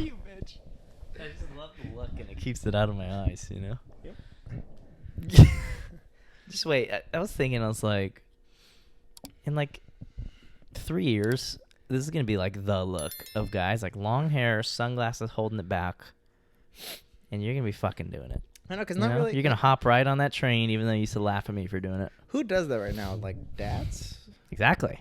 You bitch. I just love the look, and it keeps it out of my eyes, you know? Yep. Just wait. I was thinking, I was like, in like 3 years, this is going to be like the look of guys. Like long hair, sunglasses holding it back. And you're going to be fucking doing it. I know, because You not know? really. You're going to hop right on that train, even though you used to laugh at me for doing it. Who does that right now? Like dads? Exactly.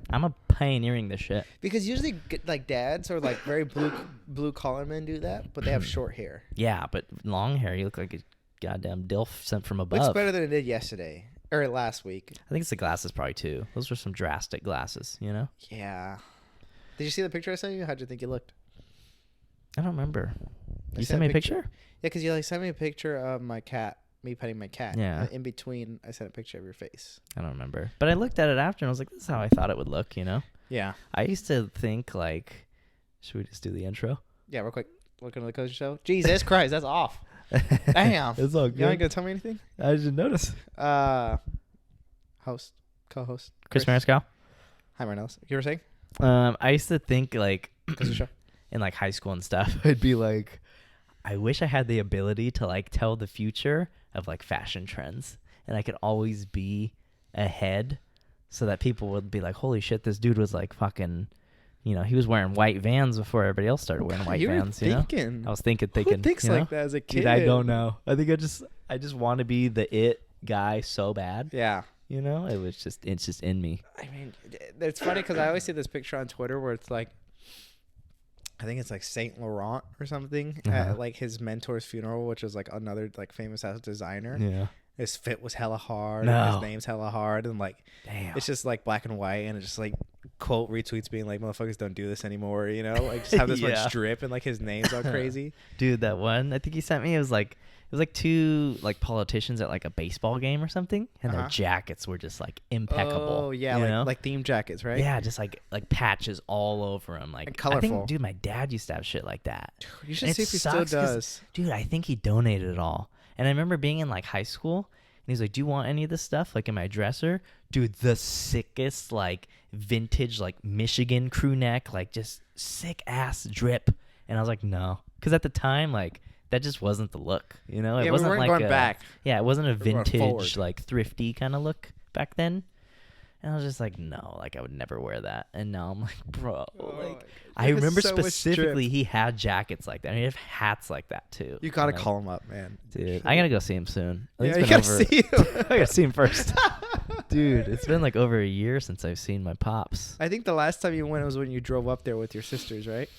I'm a pioneering this shit. Because usually, like dads or like very blue collar men do that, but they have short hair. Yeah, but long hair, you look like a goddamn dilf sent from above. Looks better than it did yesterday or last week. I think it's the glasses probably too. Those were some drastic glasses, you know? Yeah. Did you see the picture I sent you? How'd you think you looked? I don't remember. I You sent me a picture? Yeah, because you like sent me a picture of my cat, me petting my cat. Yeah. And in between, I sent a picture of your face. I don't remember. But I looked at it after and I was like, this is how I thought it would look, you know? Yeah. I used to think like, should we just do the intro? Yeah, real quick. Welcome to the Cozy Show. Jesus Christ, that's off. Damn. It's all You good. ain't gonna tell me anything? I didn't notice. Host, co-host. Chris Mariscal. Hi, Marnellis. You were saying? I used to think like Cozy Show. in like high school and stuff, I'd be like, I wish I had the ability to like tell the future of like fashion trends, and I could always be ahead, so that people would be like, holy shit, this dude was like fucking, you know, he was wearing white Vans before everybody else started wearing white Vans. You know, I was thinking. Who thinks you know? like that as a kid? Dude, I don't know. I think I just want to be the it guy so bad. Yeah. You know, it's just in me. I mean, it's funny because I always see this picture on Twitter where it's like, I think it's like Saint Laurent or something at like his mentor's funeral, which is like another like famous ass designer. Yeah. His fit was hella hard. No. And his name's hella hard, and like, Damn. it's just like black and white, and it's just like quote retweets being like, "Motherfuckers don't do this anymore," you know, like just have this Yeah. much drip, and like his name's all crazy. Dude, that one I think he sent me, it was like two like politicians at like a baseball game or something, and their jackets were just like impeccable. Oh yeah, you know? like theme jackets, right? Yeah, just like patches all over them, like And colorful. I think, dude, my dad used to have shit like that. You should And see it if he still sucks 'cause, does. Dude, I think he donated it all. And I remember being in like high school, and he's like, "Do you want any of this stuff like in my dresser?" Dude, the sickest like vintage like Michigan crew neck, like just sick ass drip. And I was like, no, because at the time like that just wasn't the look, you know. It Yeah, wasn't we weren't like going back. Yeah, it wasn't a We were going vintage forward. like thrifty kind of look back then. And I was just like, no, like I would never wear that. And now I'm like, bro, like I There's remember so much specifically drip. he had jackets like that. And he had hats like that too. You gotta Like, call him up, man. dude. I gotta go see him soon. I think Yeah, it's you been gotta over- see him. I gotta see him first. Dude, it's been like over a year since I've seen my pops. I think the last time you went was when you drove up there with your sisters, right?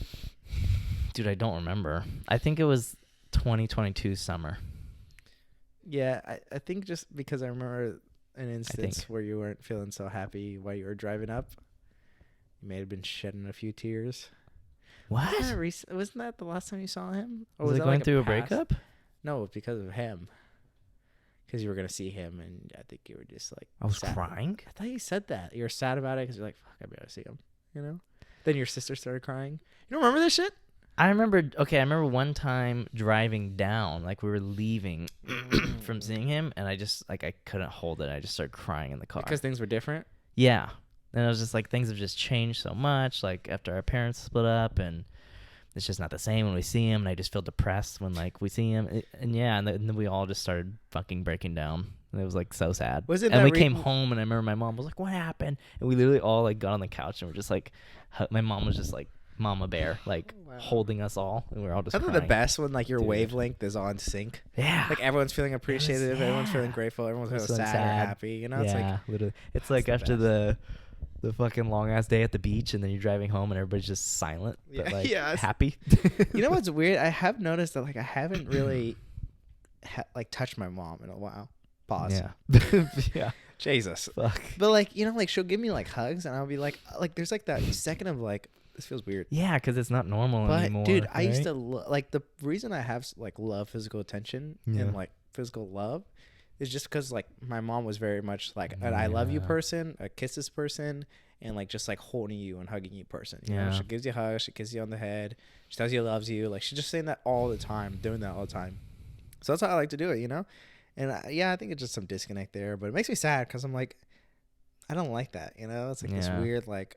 Dude, I don't remember. I think it was 2022 summer. Yeah, I think just because I remember an instance think. where you weren't feeling so happy while you were driving up. You may have been shedding a few tears. What? Wasn't that the last time you saw him? Or Was it that going like through a past- breakup? No, because of him. Because you were going to see him, and I think you were just like... I was sad. crying? I thought you said that. You were sad about it because you're like, fuck, I better see him. You know? Then your sister started crying. You don't remember this shit? I remember one time driving down, like we were leaving from seeing him, and I just, like, I couldn't hold it. I just started crying in the car. Because things were different? Yeah. And I was just like, things have just changed so much, like, after our parents split up, and it's just not the same when we see him, and I just feel depressed when, like, we see him. And yeah, and then we all just started fucking breaking down. And it was, like, so sad. Was it and that we came home, and I remember my mom was like, what happened? And we literally all, like, got on the couch, and we're just, like, my mom was just, like, Mama Bear, like, holding us all, and we were all just Isn't crying. the best when, like, your Dude. wavelength is on sync? Yeah. Like, everyone's feeling appreciative, everyone's feeling yeah. grateful, everyone's feeling Everyone's sad, or sad. happy, you know? It's yeah, like, literally. It's that's like the after best. the fucking long ass day at the beach, and then you're driving home, and everybody's just silent, but Yeah, like yes. happy. you know what's weird? I have noticed that, like, I haven't really, like, touched my mom in a while. Pause. Yeah. Yeah. Jesus. Fuck. But, like, you know, like, she'll give me, like, hugs, and I'll be like, there's, like, that second of, like, this feels weird. Yeah, because it's not normal But, anymore. dude, I used right? to, like, the reason I have, like, love physical attention Yeah. and, like, physical love is just because, like, my mom was very much, like, an I love you Yeah. person, a kisses person, and, like, just, like, holding you and hugging you person. You know? Yeah. She gives you a hug, she kisses you on the head, she tells you she loves you. Like, she's just saying that all the time, doing that all the time. So that's how I like to do it, you know? And, I think it's just some disconnect there, but it makes me sad because I'm like, I don't like that, you know? It's like this Yeah. weird, like,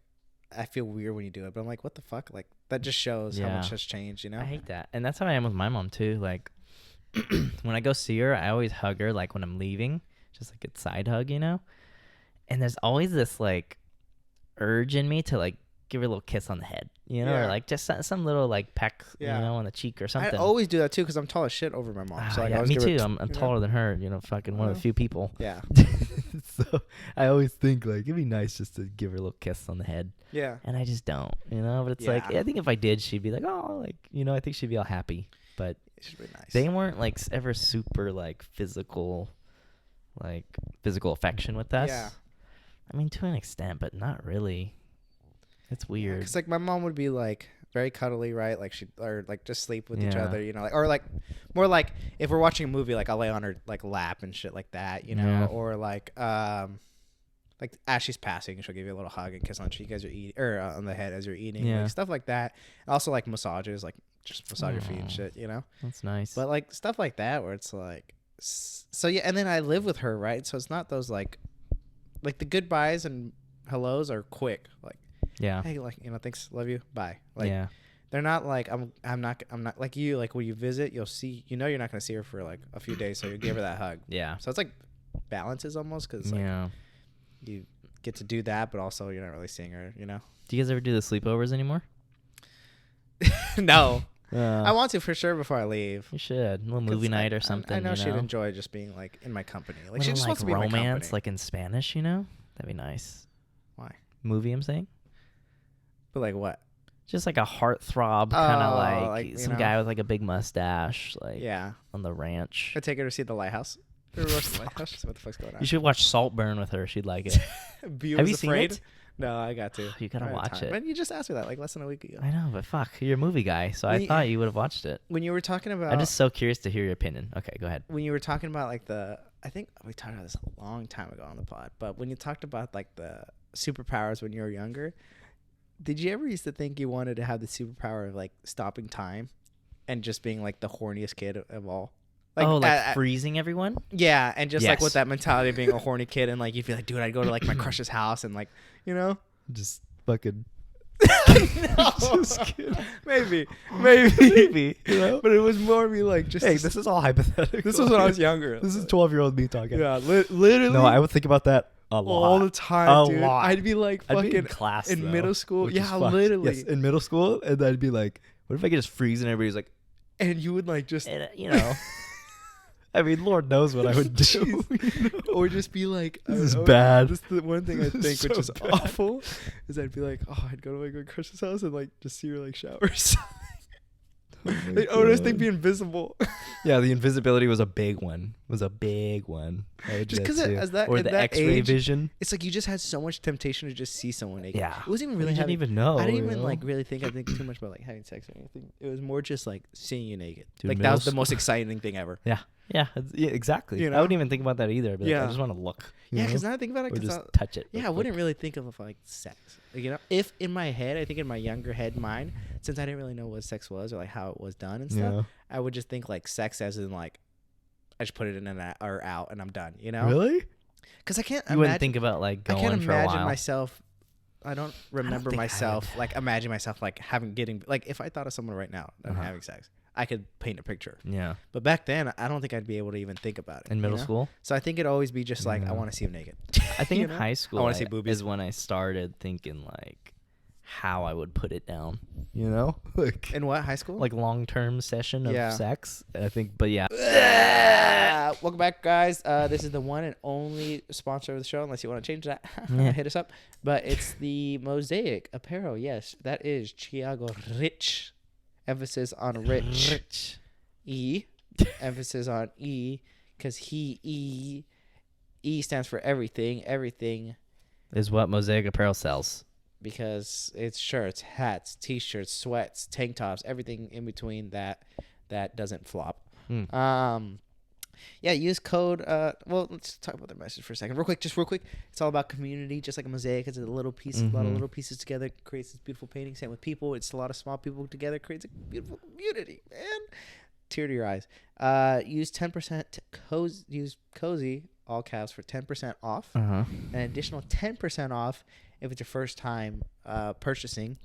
I feel weird when you do it, but I'm like, what the fuck? Like that just shows how much has changed, you know? I hate that. And that's how I am with my mom too. Like when I go see her, I always hug her like when I'm leaving, just like a side hug, you know? And there's always this like urge in me to like give her a little kiss on the head, you know, or like just some little like peck, you know, on the cheek or something. I always do that too because I'm tall as shit over my mom. So like, yeah, me too. I'm taller than her, you know, fucking one of the few people. Yeah. So I always think like it'd be nice just to give her a little kiss on the head. Yeah. And I just don't, you know, but it's like, I think if I did, she'd be like, oh, like, you know, I think she'd be all happy. But it should be nice. They weren't like ever super like physical affection with us. Yeah. I mean, to an extent, but not really. It's weird. Because like my mom would be like very cuddly, right? Like or like just sleep with each other, you know, like, or like more like if we're watching a movie, like I'll lay on her like lap and shit like that, you know, or like as she's passing, she'll give you a little hug and kiss on the cheek as you're eating, or on the head as you're eating, like stuff like that. Also like massages, like just massage your feet and shit, you know. That's nice. But like stuff like that where it's like, so yeah, and then I live with her, right? So it's not those like the goodbyes and hellos are quick, like. Yeah. Hey, like, you know, thanks, love you, bye. Like, they're not like I'm not like you. Like when you visit, you'll see. You know, you're not gonna see her for like a few days, so you give her that hug. Yeah. So it's like balances almost because like, you get to do that, but also you're not really seeing her. You know. Do you guys ever do the sleepovers anymore? No. I want to for sure before I leave. You should. A little movie night or something. I know she'd enjoy just being like in my company. Like she just like wants to be in my company. Like in Spanish, you know? That'd be nice. Why? Movie, I'm saying. But like what? Just like a heartthrob kind of like some guy with like a big mustache, like on the ranch. I'd take her to see the lighthouse. What the fuck's going on? You should watch Saltburn with her. She'd like it. Have you seen it? No, I got to. You gotta watch it. Man, you just asked me that like less than a week ago. I know, but fuck, you're a movie guy, so I thought you would have watched it. When you were talking about, I'm just so curious to hear your opinion. Okay, go ahead. When you were talking about like I think we talked about this a long time ago on the pod, but when you talked about like the superpowers when you were younger, did you ever used to think you wanted to have the superpower of like stopping time and just being like the horniest kid of all? Like, freezing everyone? Yeah, and just like with that mentality of being a horny kid, and like you'd be like, dude, I'd go to like my crush's house and like, you know, just fucking. No. Just kidding. Maybe. You know? But it was more me like just. Hey, this is all hypothetical. This was when I was younger. This is 12-year-old me talking. Yeah, literally. No, I would think about that a lot. All the time, dude. Lot. I'd be like fucking I'd be in class in middle school. Yeah, literally. Yes, in middle school, and I'd be like, what if I could just freeze and everybody's like, and you would like just, you know. I mean, Lord knows what I would do. You know? Or just be like, this is bad. This is the one thing I think which is awful is I'd be like, oh, I'd go to my good crush's house and like just see her like showers. Like, oh, this thing be invisible. Yeah, the invisibility was a big one. Just because or the X-ray vision. It's like you just had so much temptation to just see someone naked. Yeah, it wasn't even really. I didn't even know. I didn't even like really think too much about like having sex or anything. It was more just like seeing you naked. Dude, like that was the most exciting thing ever. Yeah, exactly. You know? I wouldn't even think about that either. But I just want to look. Yeah, because now I think about it, or just touch it. Yeah, I wouldn't really think of like sex. Like, you know, if in my head, I think in my younger mind, since I didn't really know what sex was or like how it was done and stuff, I would just think like sex as in like I just put it in and out and I'm done. You know? Really? Because I can't. You wouldn't think about like going for a while. I can't imagine myself. I don't remember myself like imagine myself like getting like if I thought of someone right now and having sex. I could paint a picture. Yeah. But back then, I don't think I'd be able to even think about it. In middle school? So I think it'd always be just like, I want to see him naked. I think in high school, I want to see boobies. Is when I started thinking like how I would put it down. You know? Like in what, high school? Like long-term session of sex. I think, but yeah. Welcome back, guys. This is the one and only sponsor of the show, unless you want to change that. Hit us up. But it's the Mosaic Apparel. Yes, that is Thiago Rich. Emphasis on rich. E. Emphasis on E. Because E stands for everything. Everything is what Mosaic Apparel sells. Because it's shirts, hats, T-shirts, sweats, tank tops, everything in between that doesn't flop. Yeah, use code. Well, let's talk about their message for a second. Real quick. It's all about community, just like a mosaic. It's a little piece, a lot of little pieces together creates this beautiful painting. Same with people. It's a lot of small people together creates a beautiful community, man. Tear to your eyes. Use 10% use cozy all caps for 10% off. An additional 10% off if it's your first time purchasing,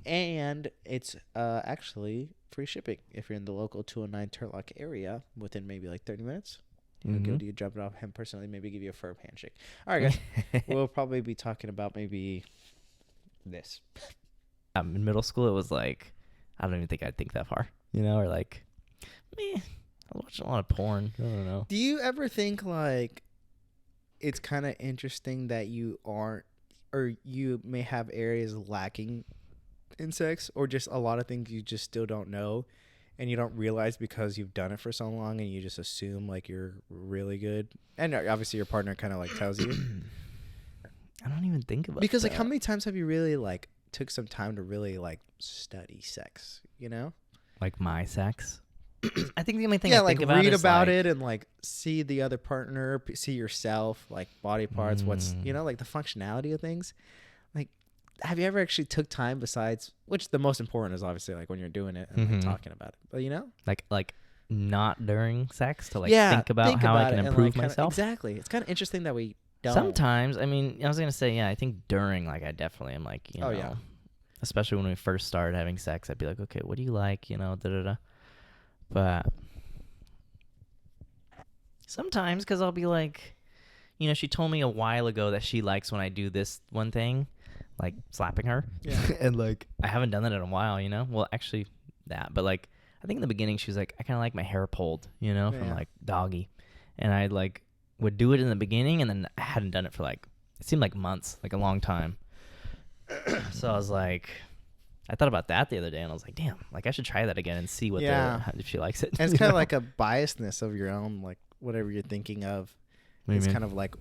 and it's actually free shipping if you're in the local 209 Turlock area within maybe like 30 minutes. Go to you, drop it off him personally, maybe give you a firm handshake. All right, guys. We'll probably be talking about maybe this. In middle school, it was like, I don't even think I'd think that far, or like, I watch a lot of porn. I don't know. Do you ever think like it's kind of interesting that you aren't, or you may have areas lacking in sex, or just a lot of things you just still don't know and you don't realize because you've done it for so long and you just assume like you're really good, and obviously your partner kind of like tells you? I don't even think about because that. like how many times have you really like took some time to really like study sex, like my sex? I think the only thing yeah, I like think about read is about like, it and like see the other partner, see yourself, like body parts, what's like the functionality of things. Like, have you ever actually took time besides, which the most important is obviously like when you're doing it and like talking about it, but like not during sex to like think about how I can improve myself. Exactly. It's kind of interesting that we don't. Sometimes, I mean, I was gonna say, yeah, I think during, like, I definitely am like, yeah, especially when we first started having sex, I'd be like, okay, what do you like, da da da. But sometimes, because I'll be like, she told me a while ago that she likes when I do this one thing, like slapping her. Yeah. And like, I haven't done that in a while, Well, actually, but like, I think in the beginning she was like, I kind of like my hair pulled, from like doggy, and I like would do it in the beginning, and then I hadn't done it for like, it seemed like months, like a long time. So I was like, I thought about that the other day, and I was like, damn, like I should try that again and see if she likes it. And it's kind of like a biasness of your own, like whatever you're thinking of. It's kind of like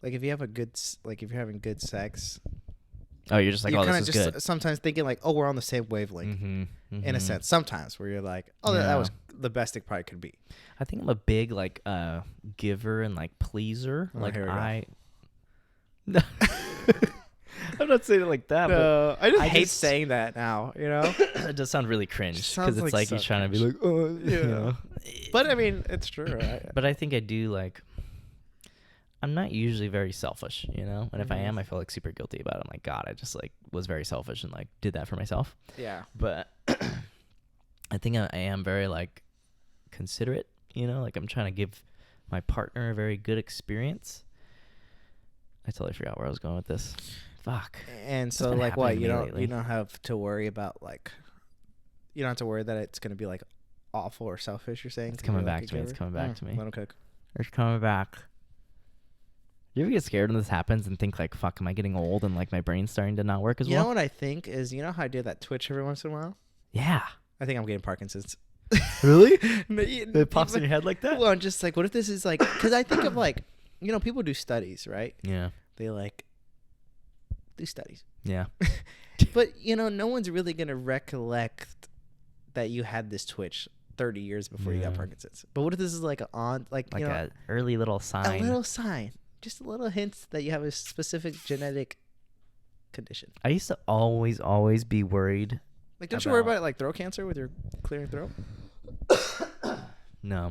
if you have if you're having good sex. Oh, you're just like, you're this is just good. Sometimes thinking like, oh, we're on the same wavelength in a sense. Sometimes where you're like, oh, that was the best it probably could be. I think I'm a big like giver and like pleaser. Oh, like I. No. I'm not saying it like that. No, but I hate saying that now. It does sound really cringe because it's like you're trying to be like, oh, But I mean, it's true. Right? But I think I do like. I'm not usually very selfish, and if I am, I feel like super guilty about it. I'm like, God, I just like was very selfish and like did that for myself. Yeah. But I think I am very like considerate, like I'm trying to give my partner a very good experience. I totally forgot where I was going with this. Fuck. And so like what, you don't have to worry about like, you don't have to worry that it's going to be like awful or selfish, you're saying? It's coming back to me. It's coming back to me. Let him cook. It's coming back. Do you ever get scared when this happens and think like, fuck, am I getting old and like my brain's starting to not work as well? You know what I think is, how I do that Twitch every once in a while? Yeah. I think I'm getting Parkinson's. Really? It pops in your head like that? Well, I'm just like, what if this is like, because I think of like, people do studies, right? Yeah. They like do studies. Yeah. But, no one's really going to recollect that you had this Twitch 30 years before you got Parkinson's. But what if this is like a early little sign? A little sign. Just a little hint that you have a specific genetic condition. I used to always be worried. Like, don't you worry about like throat cancer with your clearing throat? No,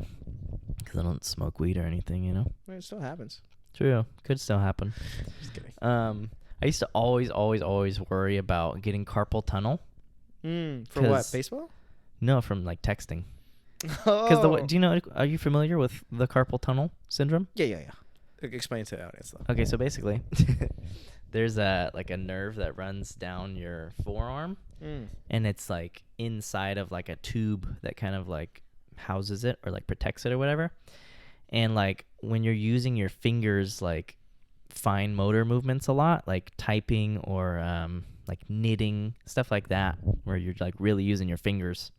because I don't smoke weed or anything, Well, it still happens. True, could still happen. Just kidding. I used to always worry about getting carpal tunnel. For what? Baseball? No, from like texting. Oh. Because are you familiar with the carpal tunnel syndrome? Yeah. Explain to the audience though. Okay, so basically, there's a nerve that runs down your forearm, and it's like inside of like a tube that kind of like houses it or like protects it or whatever. And like when you're using your fingers, like fine motor movements a lot, like typing or like knitting, stuff like that, where you're like really using your fingers,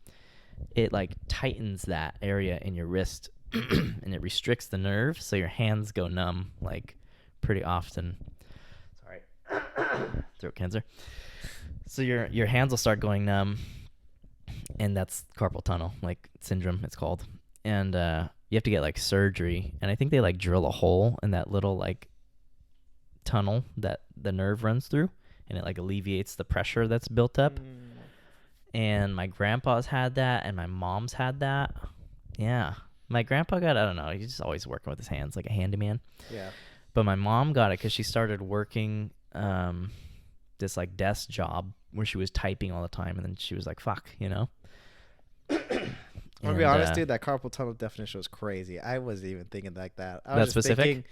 it like tightens that area in your wrist. And it restricts the nerve, so your hands go numb like pretty often. Sorry, throat cancer. So your hands will start going numb, and that's carpal tunnel like syndrome. It's called, and you have to get like surgery. And I think they like drill a hole in that little like tunnel that the nerve runs through, and it like alleviates the pressure that's built up. And my grandpa's had that, and my mom's had that. Yeah. My grandpa got, I don't know, he's just always working with his hands like a handyman. Yeah. But my mom got it because she started working this like desk job where she was typing all the time, and then she was like, "Fuck," you know. I'm gonna be honest, dude. That carpal tunnel definition was crazy. I wasn't even thinking like that. I was just thinking,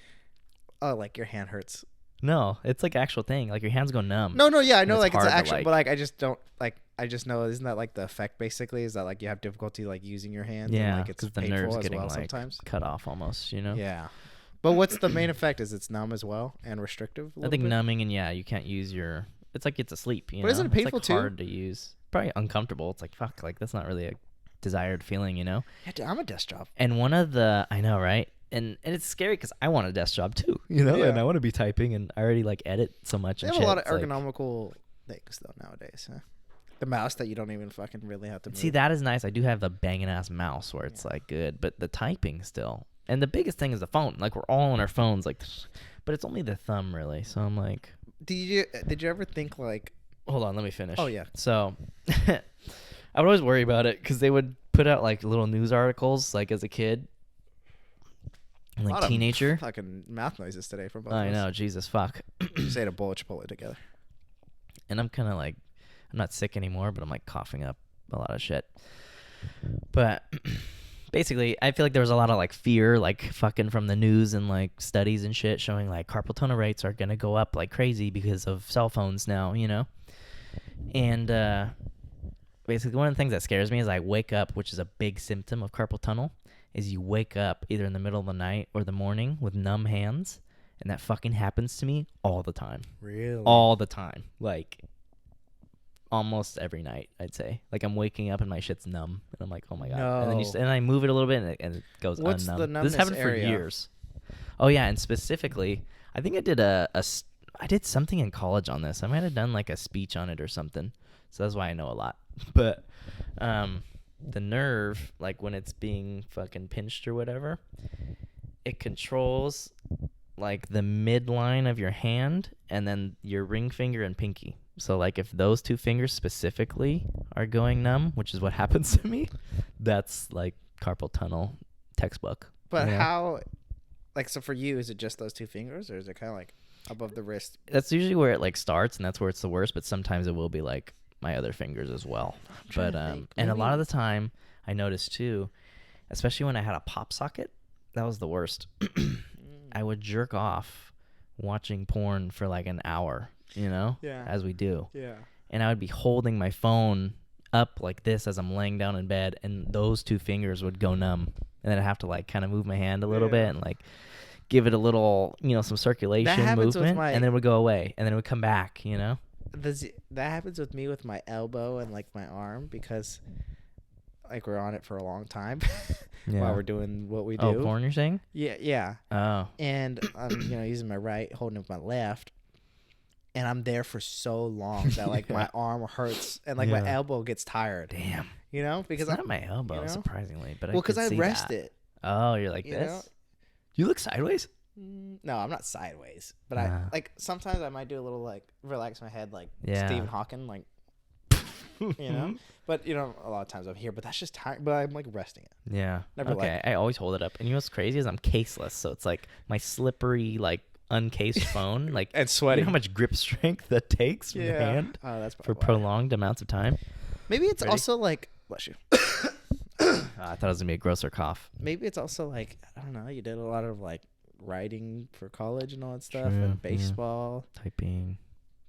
oh, like your hand hurts. No, it's like actual thing. Like your hands go numb. No, yeah, I know, like it's actual, but like I just don't like. I just know, isn't that like the effect basically? Is that like you have difficulty like using your hands? Yeah, and, like it's the nerves getting like sometimes cut off almost. You know. Yeah, but what's the main effect? Is it's numb as well and restrictive? I think numbing, and you can't use your. It's like it's asleep. But isn't it painful it's like too? Hard to use. Probably uncomfortable. It's like fuck. Like that's not really a desired feeling, you know. Yeah, dude, I'm a desk job. And one of the I know, right? And it's scary because I want a desk job too, you know, and I want to be typing, and I already like edit so much. They have a lot of ergonomical things though nowadays. Huh? The mouse that you don't even fucking really have to move. See, that is nice. I do have the banging ass mouse where it's like good, but the typing still. And the biggest thing is the phone. Like we're all on our phones, like, but it's only the thumb really. So I'm like, did you ever think like? Hold on, let me finish. Oh yeah. So I would always worry about it because they would put out like little news articles like as a kid. And like teenager. Fucking mouth noises today from both I of us. know, Jesus fuck. Just ate a bowl of Chipotle together. And I'm kind of like, I'm not sick anymore, but I'm like coughing up a lot of shit. But basically, I feel like there was a lot of like fear, like fucking from the news and like studies and shit showing like carpal tunnel rates are gonna go up like crazy because of cell phones now, you know. And basically, one of the things that scares me is I wake up, which is a big symptom of carpal tunnel. Is you wake up either in the middle of the night or the morning with numb hands, and that fucking happens to me all the time. Really? All the time. Like, almost every night, I'd say. Like, I'm waking up and my shit's numb, and I'm like, oh my God. No. And then I move it a little bit, and it goes What's unnumb. the numbness This happened area? for years. Oh, yeah, and specifically, I think I did I did something in college on this. I might have done, like, a speech on it or something. So that's why I know a lot. But, the nerve, like when it's being fucking pinched or whatever, it controls like the midline of your hand and then your ring finger and pinky. So like if those two fingers specifically are going numb, which is what happens to me, that's like carpal tunnel textbook. But how, like, so for you, is it just those two fingers, or is it kind of like above the wrist? That's usually where it like starts, and that's where it's the worst, but sometimes it will be like my other fingers as well. But and a lot of the time I noticed too, especially when I had a pop socket, that was the worst. I would jerk off watching porn for like an hour, you know, as we do. Yeah. And I would be holding my phone up like this as I'm laying down in bed, and those two fingers would go numb, and then I'd have to like kind of move my hand a little bit and like give it a little, you know, some circulation movement, and then it would go away, and then it would come back, you know. That happens with me with my elbow and like my arm, because like we're on it for a long time while we're doing what we do. Oh, porn, you're saying? Yeah. Oh. And I'm using my right, holding up my left, and I'm there for so long that like my arm hurts and like my elbow gets tired. Damn. You know, because it's not my elbow, surprisingly, but because I rest it. Oh, you're like this? Know? You look sideways? No, I'm not sideways, but I like sometimes I might do a little like relax my head, like Stephen Hawking, like you know. But you know, a lot of times I'm here, but that's just tired. But I'm like resting it. Yeah. Never okay. I always hold it up, and you know what's crazy is I'm caseless, so it's like my slippery, like uncased phone, like and sweaty. You know how much grip strength that takes from the hand that's for prolonged amounts of time. Maybe it's also like bless you. I thought it was gonna be a grosser cough. Maybe it's also like I don't know. You did a lot of like writing for college and all that stuff, and baseball, typing.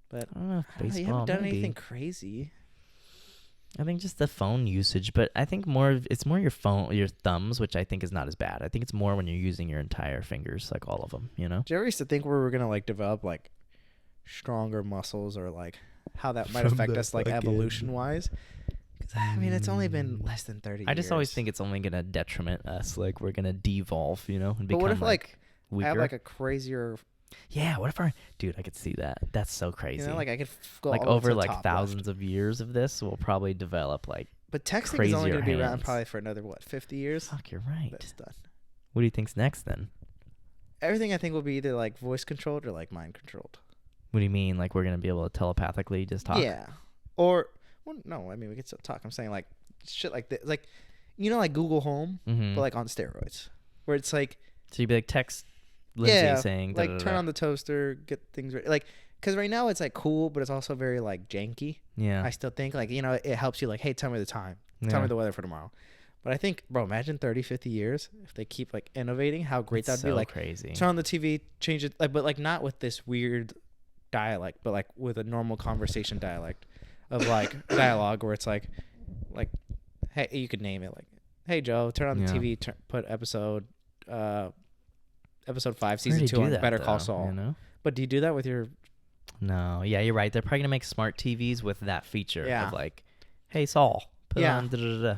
But I don't know if baseball. You haven't done anything crazy. I think just the phone usage, but I think it's more your thumbs, which I think is not as bad. I think it's more when you're using your entire fingers, like all of them, you know? Did you ever used to think we were going to like develop like stronger muscles, or like how that might affect us like evolution wise? Because I mean, it's only been less than 30 years. I just always think it's only going to detriment us. Like we're going to devolve, you know? And become, but what if like weaker? I have like a crazier... Yeah, what if dude, I could see that. That's so crazy. You know, like I could go like all over like thousands of years of this, we'll probably develop like. But texting is only going to be around probably for another 50 years. Fuck, you're right. That's done. What do you think's next then? Everything I think will be either like voice controlled or like mind controlled. What do you mean? Like we're going to be able to telepathically just talk? Yeah. Or well, no, I mean we can still talk. I'm saying like shit like this, like you know, like Google Home, but like on steroids, where it's like. So you'd be like text. Lindsay saying like turn on the toaster, get things ready. Like because right now it's like cool, but it's also very like janky. Yeah. I still think like, it helps you like, hey, tell me the time, tell me the weather for tomorrow. But I think, bro, imagine 30, 50 years if they keep like innovating, how great that'd be. Like crazy. Turn on the TV, change it, like, but like not with this weird dialect, but like with a normal conversation dialect of like dialogue where it's like, hey, you could name it like, hey Joe, turn on the TV, put episode 5, season 2 on Better Call Saul. You know? But do you do that with your? No, yeah, you're right. They're probably gonna make smart TVs with that feature of like, hey Saul. On,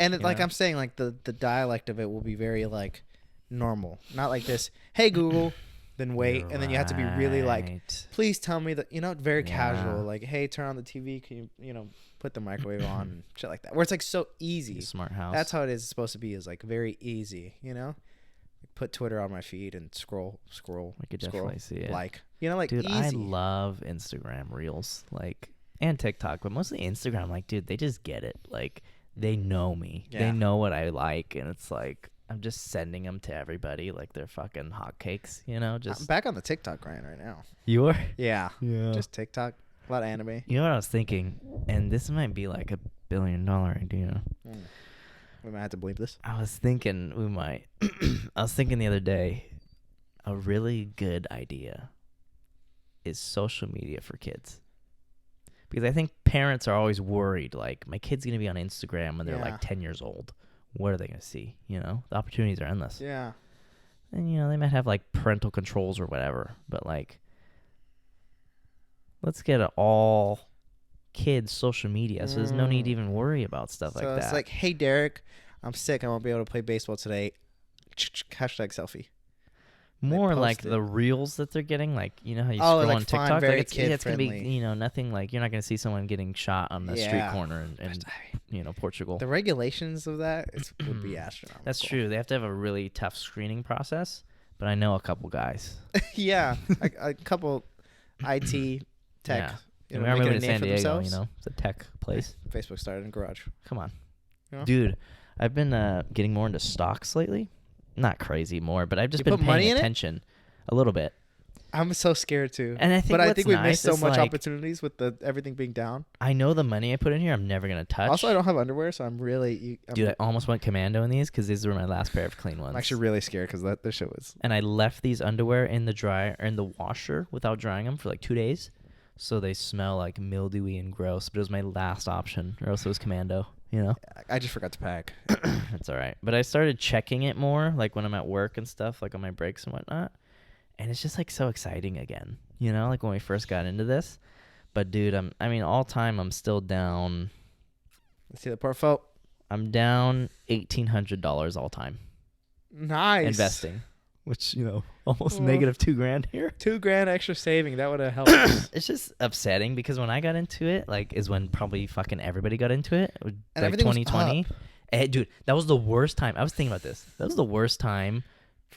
and it, like I'm saying, like the dialect of it will be very like normal, not like this. Hey Google, then wait, and then you have to be really like, please tell me that very casual, like, hey, turn on the TV, can you put the microwave on, and shit like that, where it's like so easy. Smart house. That's how it is supposed to be. Is like very easy, Put Twitter on my feed and scroll. I could definitely see it. Like dude, easy. I love Instagram Reels, like, and TikTok, but mostly Instagram. Like, dude, they just get it. Like, they know me. Yeah. They know what I like, and it's like I'm just sending them to everybody like they're fucking hotcakes, Just I'm back on the TikTok grind right now. You are? Yeah. Just TikTok, a lot of anime. You know what I was thinking, and this might be like $1 billion idea. We might have to bleep this. I was thinking we might. I was thinking the other day, a really good idea is social media for kids. Because I think parents are always worried, like, my kid's going to be on Instagram when they're like 10 years old. What are they going to see? The opportunities are endless. Yeah. And, they might have like parental controls or whatever. But like, let's get an all kids social media. So there's no need to even worry about stuff like that. So it's like, hey, Derek, I'm sick. I won't be able to play baseball today. Hashtag selfie. More like the reels that they're getting, like, how you scroll like on TikTok, very like it's gonna be, nothing like, you're not gonna see someone getting shot on the street corner in Portugal. The regulations of that would be astronomical. That's true. They have to have a really tough screening process, but I know a couple guys. Yeah, a couple IT tech. Yeah. I remember in San Diego, it's a tech place. Facebook started in garage. Come on, dude. I've been getting more into stocks lately. Not crazy more, but I've just been paying attention a little bit. I'm so scared too. And I think we missed so much opportunities with everything being down. I know the money I put in here, I'm never gonna touch. Also, I don't have underwear, so I'm really. Dude, I almost went commando in these because these were my last pair of clean ones. I'm actually really scared because the shit was. And I left these underwear in the dryer or in the washer without drying them for like 2 days, so they smell like mildewy and gross. But it was my last option, or else it was commando. I just forgot to pack. That's all right. But I started checking it more, like when I'm at work and stuff, like on my breaks and whatnot. And it's just like so exciting again, like when we first got into this. But dude, all time I'm still down. Let's see the portfolio. I'm down $1,800 all time. Nice. Investing. Which, almost negative $2,000 here. $2,000 extra saving. That would have helped. It's just upsetting because when I got into it, like, is when probably fucking everybody got into it. And like 2020. Dude, that was the worst time. I was thinking about this. That was the worst time.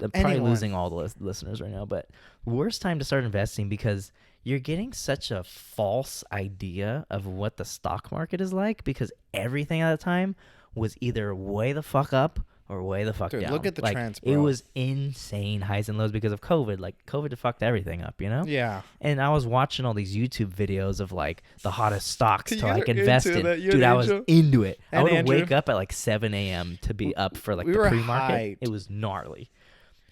I'm probably losing all the listeners right now, but worst time to start investing because you're getting such a false idea of what the stock market is like because everything at the time was either way the fuck up or way the fuck down. Look at the trends, bro. It was insane highs and lows because of COVID. Like, COVID fucked everything up, Yeah. And I was watching all these YouTube videos of, like, the hottest stocks to, like, invest in. Dude, I was into it. I would wake up at, like, 7 a.m. to be up for, like, the pre-market. Hyped. It was gnarly.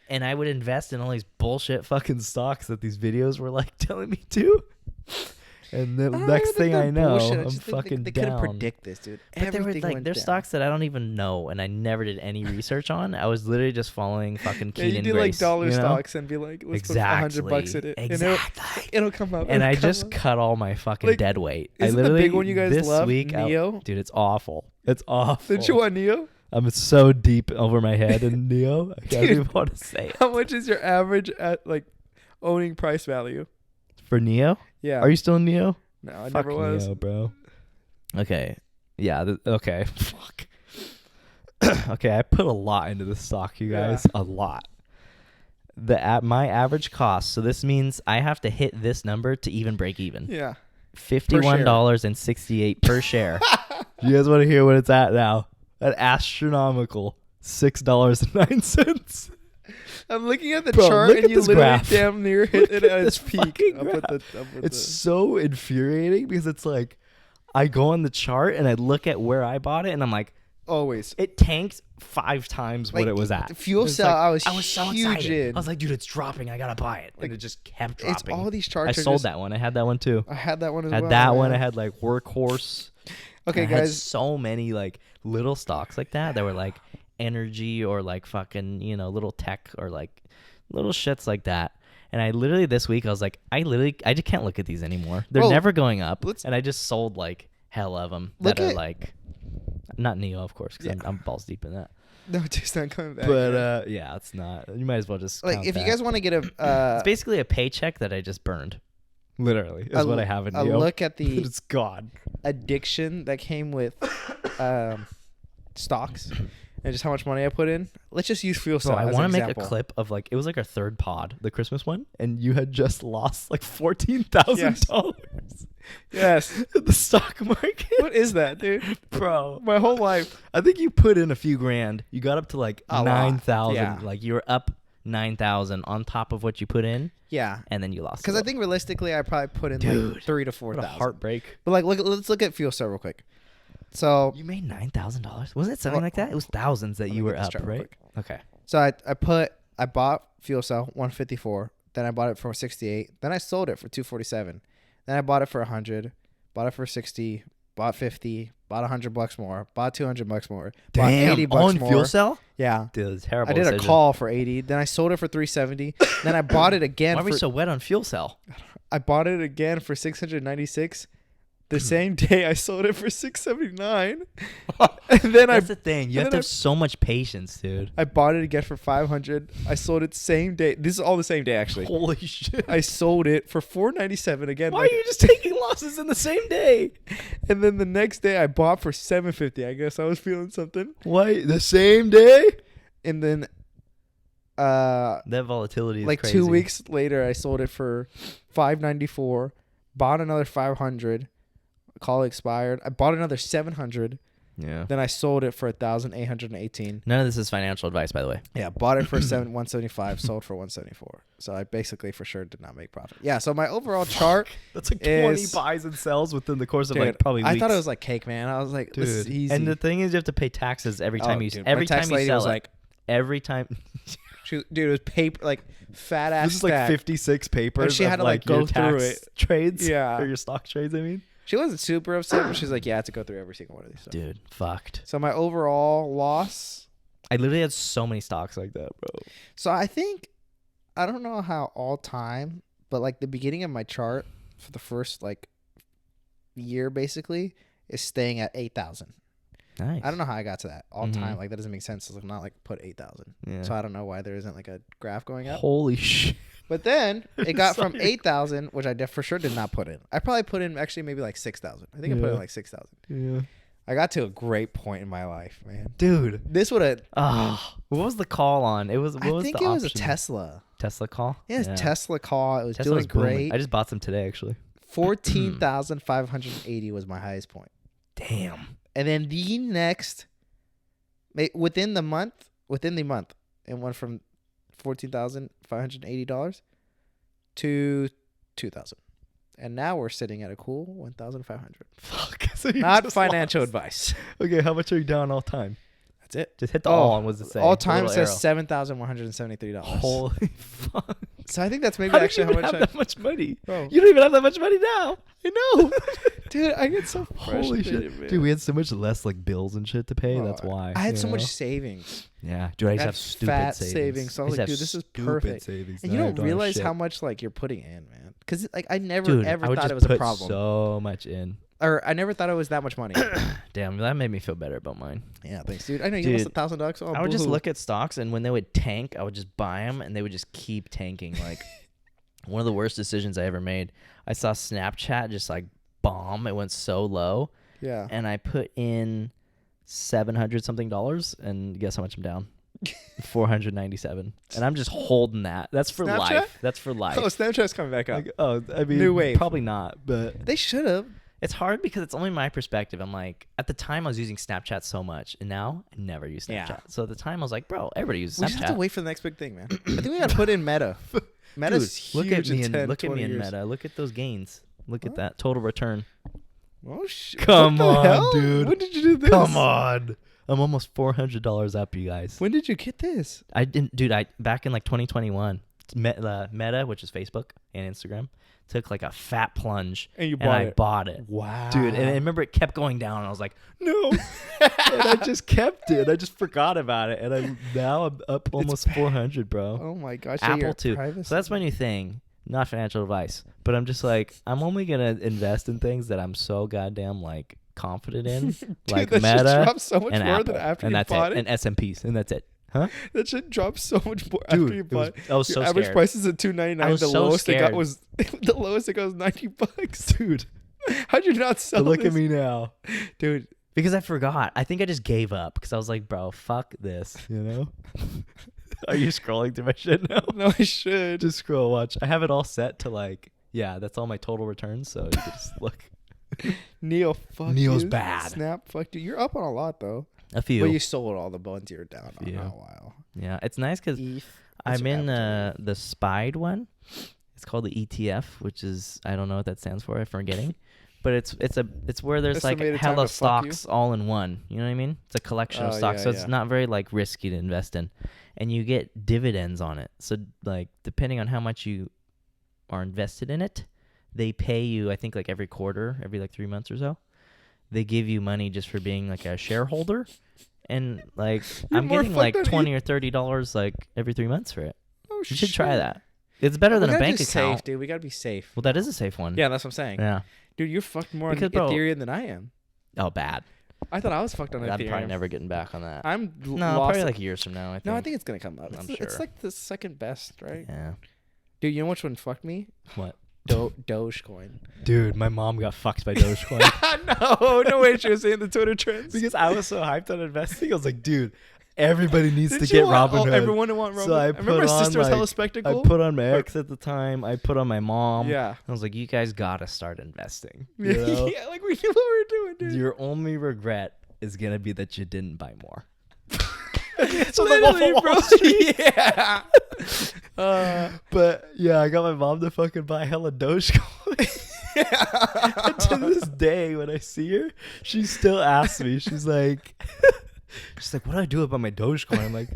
And I would invest in all these bullshit fucking stocks that these videos were, like, telling me to. And the next thing I know, I'm fucking down. They couldn't predict this, dude. But there were there's stocks that I don't even know, and I never did any research on. I was literally just following fucking Keenan you do Grace, like dollar stocks and be like, let's put $100 in it. Exactly. And it'll come up. And I just cut all my fucking dead weight. Isn't the big one you guys this love, week, Neo? Dude, it's awful. It's awful. Did you want Neo? I'm so deep over my head in Neo. I don't even want to say it. How much is your average at like owning price value? For Neo? Yeah. Are you still in Neo? No, I never was. Neo, bro. Okay. Yeah. Okay. Fuck. Okay, I put a lot into this stock, you guys. Yeah. A lot. My average cost. So this means I have to hit this number to even break even. Yeah. $51.68 per share. You guys want to hear what it's at now? An astronomical $6.09. I'm looking at the Bro, chart look and at you this literally graph. damn near hit it at its this peak. fucking I'll put graph. the It's so infuriating because it's like I go on the chart and I look at where I bought it and I'm like, always. it tanked 5 times what Like, it was at. the fuel It's cell, like, I was so huge excited. in. I was like, dude, it's dropping. I gotta buy it. Like, And it just kept It's dropping. all these I charts. sold that one. I had that one too. I had that one as I had well. that one. man. I had like Workhorse. Okay, I had guys. so many like little stocks like that were like energy or like fucking, little tech or like little shits like that. And I literally this week I was like, I just can't look at these anymore. They're Well, never going up. And I just sold like hell of them that are like, not Neo of course because I'm balls deep in that. No, it's not coming back. But yeah, it's not. You might as well just like count if that. you guys want to get a, it's basically a paycheck that I just burned. Literally, is what I have in Neo. look at the it's gone. addiction that came with stocks and just how much money I put in. Let's just use fuel cell. Bro, I want to make a clip of like it was like our third pod, the Christmas one, and you had just lost like $14,000. Yes. In the stock market. What is that, dude? Bro, My whole life. I think you put in a few grand. You got up to like A lot. 9,000. Yeah. Like you were up 9,000 on top of what you put in, Yeah. and then you lost. Because I think realistically, I probably put in Dude, like 3,000 to what a 4,000. heartbreak. But like, let's look at fuel cell real quick. So You made $9,000. Wasn't it something like that? It was thousands that Let me you were get this up, chart real right? quick. Okay. So I bought fuel cell 154. Then I bought it for 68. Then I sold it for 247. Then I bought it for 100. Bought it for 60. Bought 50. Bought $100 more. Bought $200 more. Bought Damn, $80 on more. fuel cell? Yeah. Dude, it's terrible. I did a decision. call for 80. Then I sold it for 370. Then I bought it again. Why are we for, so wet on fuel cell? I bought it again for 696. The same day I sold it for 679. And then That's the thing. You have to I- have so much patience, dude. I bought it again for 500. I sold it same day. This is all the same day actually. Holy shit. I sold it for 497 again. Why like- are you just taking losses in the same day? And then the next day I bought for 750. I guess I was feeling something. Why? The same day? And then That volatility is like crazy. 2 weeks later I sold it for 594. Bought another 500. Call expired. I bought another 700. Yeah. Then I sold it for 1,818. None of this is financial advice, by the way. Yeah, bought it for 175, sold for 174. So I basically for sure did not make profit. Yeah, so my overall chart, That's like is- 20 buys and sells within the course of dude, like probably weeks. I thought it was like cake, man. I was like, this is Dude. easy. And the thing is, you have to pay taxes every time you dude, every my tax time you lady sell was it. like, Every time. dude, it was paper, like fat ass. This is like 56 papers. she had of, to, like, your go through tax it. trades. Yeah. Or your stock trades, I mean. She wasn't super upset, but she's like, yeah, I had to go through every single one of these. So, Dude, fucked. so my overall loss. I literally had so many stocks like that, bro. So I think, I don't know how all time, but like the beginning of my chart for the first like year basically is staying at 8,000. Nice. I don't know how I got to that all Mhm. time. Like that doesn't make sense. It's not like put 8,000. Yeah. So I don't know why there isn't like a graph going up. Holy shit. But then it got from Sorry. 8,000, which I for sure did not put in. I probably put in actually maybe like 6,000. I think I put in Yeah. like 6,000. Yeah. I got to a great point in my life, man. Dude. This would have. What was the call on? It was. What I was think the it was a option? Tesla. Tesla call. Yeah, it's Tesla call. It was Tesla doing was booming. great. I just bought some today, actually. 14,580 was my highest point. Damn. And then the next, within the month, it went from $14,580 to 2,000, and now we're sitting at a cool 1,500. Fuck. So you Not just financial lost. advice. Okay, how much are you down all time? That's it. Just hit the all on. What does it say? All The time little says arrow. $7,173. Holy fuck. So I think that's maybe How do you actually how even much have that much money? Bro. You don't even have that much money now. I know. Dude, I get so Holy shit. frustrated, man. Dude, we had so much less like bills and shit to pay. That's why. I had you so much know? savings. Yeah. Dude, I used to had have stupid fat savings. savings. So I was used like, to dude, have this is stupid perfect. savings. And you Now I don't have realize shit. how much like you're putting in, man. Because like I never Dude, ever I would thought just it was a put problem. so much in. Or I never thought it was that much money. Damn, that made me feel better about mine. Yeah, thanks, dude. I know you lost Dude, $1,000. Oh, I would just boo-hoo. look at stocks, and when they would tank, I would just buy them, and they would just keep tanking. Like one of the worst decisions I ever made. I saw Snapchat just like bomb. It went so low, Yeah. and I put in $700 something, and guess how much I'm down? 497, and I'm just holding that. That's for Snapchat? life. That's for life. Oh, Snapchat's coming back up. Like, oh, I mean, New wave. probably not, but They should have. It's hard because it's only my perspective. I'm like, at the time I was using Snapchat so much, and now I never use Snapchat. Yeah. So at the time I was like, bro, everybody uses Snapchat. We just have to wait for the next big thing, man. I think we got to put in Meta. Meta's Dude, huge look at me in 10, look at 20 me in years. Meta. Look at those gains. Look at that total return. Oh, shit. Come What the on, hell? dude. When did you do this? Come on. I'm almost $400 up, you guys. When did you get this? I didn't, dude. Back in like 2021, Meta, which is Facebook and Instagram, took like a fat plunge, And you I bought it. Wow. Dude, and I remember it kept going down, and I was like, no. And I just kept it. I just forgot about it, and now I'm up almost 400, bro. Oh my gosh. Apple too. So that's my new thing. Not financial advice, but I'm just like, I'm only gonna invest in things that I'm so goddamn like confident in, Dude, like that Meta shit dropped so much and more Apple, than after and you that's bought it, and S&Ps, and that's it. Huh? That shit dropped so much more Dude, after you bought. I was so Your average scared. price is at $2.99. I was The so lowest it got scared. was the lowest it got was $90, dude. How'd you not sell But look this? at me now, dude? because I forgot. I think I just gave up because I was like, bro, fuck this, you know. Are you scrolling through my shit now? No, I should. Just scroll, watch. I have it all set to like, yeah, that's all my total returns, so you can just look. Neo, fuck Neo's you. bad. Snap, fuck you. You're up on a lot though. A few. But you sold all the ones you were down on Few. a while. Yeah, it's nice because What's I'm your in appetite? the SPIED one. It's called the ETF, which is, I don't know what that stands for. I'm forgetting, but it's where there's like Estimated time hella to fuck you? stocks all in one. You know what I mean? It's a collection of Oh, stocks, yeah, so yeah. it's not very like risky to invest in, and you get dividends on it. So like depending on how much you are invested in it, they pay you. I think like every quarter, every like 3 months or so, they give you money just for being like a shareholder. And like You're I'm more getting like fucked up $20 or $30 like every 3 months for it. Oh, You should try that. It's better than a bank account. Safe, dude. We gotta be safe. Well, that is a safe one. Yeah, that's what I'm saying. Yeah. Dude, you're fucked more Because, on bro- Ethereum than I am. Oh, bad. I thought I was fucked on I'm Ethereum. probably never getting back on that. I'm No, lost. probably like years from now. I think. No, I think it's gonna come up. I'm It's sure. like the second best, right? Yeah. Dude, you know which one fucked me? What? Dogecoin. Dude, my mom got fucked by Dogecoin. no way she was saying the Twitter trends. Because I was so hyped on investing. I was like, dude, everybody needs Did to you get want- Robinhood. everyone to want Robinhood. So I remember put my on, sister was hella like, spectacle. I put on my ex at the time. I put on my mom. Yeah. I was like, you guys gotta start investing. You Yeah, know? yeah, like we knew what we were doing, dude. Your only regret is gonna be that you didn't buy more. So the Wolf of Wall Street. Yeah. But yeah, I got my mom to fucking buy hella Dogecoin. And to this day, when I see her, she still asks me. She's like, what do I do about my Dogecoin? I'm like,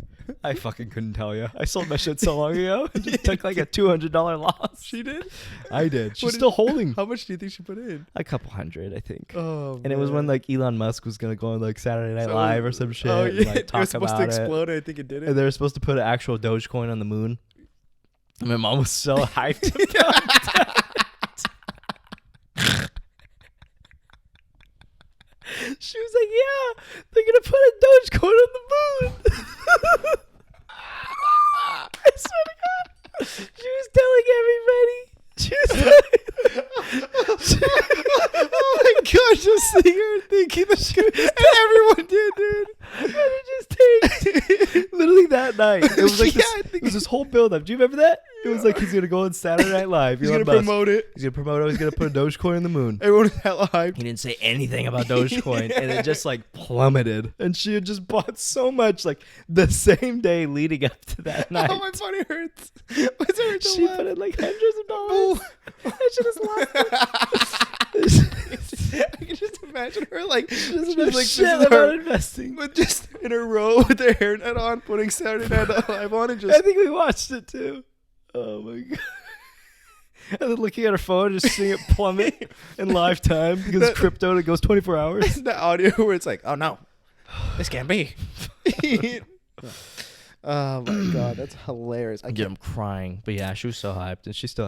I fucking couldn't tell you. I sold my shit so long ago. It just took like a $200 loss. She did? I did. She's What still holding How much do you think she put in? a couple hundred, I think. Oh, And it was when like Elon Musk was gonna go on like Saturday Night So- Live or some shit, Oh, and, yeah. like It talk was supposed about to it. explode. I think it did. And they were supposed to put an actual Dogecoin on the moon. And my mom was so hyped about that. She was like, yeah, they're going to put a Dogecoin on the moon. I swear to God. She was telling everybody. She was like, Oh my gosh, just sitting here thinking that she and everyone did, dude. and it just takes literally that night. It was like Yeah, this, I think- it was this whole build up. Do you remember that? It was like he's gonna go on Saturday Night Live. He's Elon gonna Musk. promote it. He's gonna promote it. He's gonna put a Dogecoin in the moon. Everyone was hella hyped. He didn't say anything about Dogecoin, and it just like plummeted. And she had just bought so much, like the same day leading up to that night. Oh, my body hurts. What's her She put in like hundreds of dollars. And she just lost it. I can just imagine her like She she's doesn't know like shit this is about her, investing. but just in a row with her hairnet on, putting Saturday Night Live on, and I just think we watched it too. Oh my god. And then looking at her phone, just seeing it plummet in live time because crypto it goes 24 hours. the audio where it's like, oh no, this can't be. Oh my god, that's hilarious. I Get him crying, but yeah, she was so hyped, and she still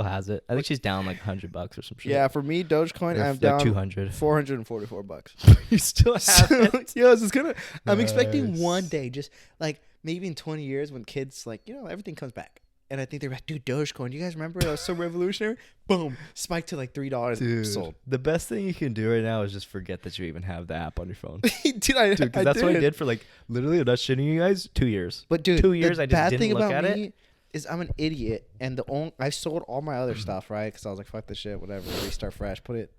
has it. I think she's down like $100 or some shit. Yeah, for me, Dogecoin, Or I'm like down 200. $444. You still have it. Yes, it's gonna. I'm expecting Nice. one day, just like maybe in 20 years, when kids like everything comes back, and I think they're like, dude, Dogecoin. Do you guys remember that was so revolutionary? Boom, spiked to like $3. Dude, Sold. the best thing you can do right now is just forget that you even have the app on your phone. Dude, I Dude, because that's what I did for like literally, I'm not shitting you guys, 2 years. But dude, 2 years the I just bad didn't thing look about at me it. is I'm an idiot, and I sold all my other stuff, right? Because I was like, fuck this shit, whatever, restart fresh, put it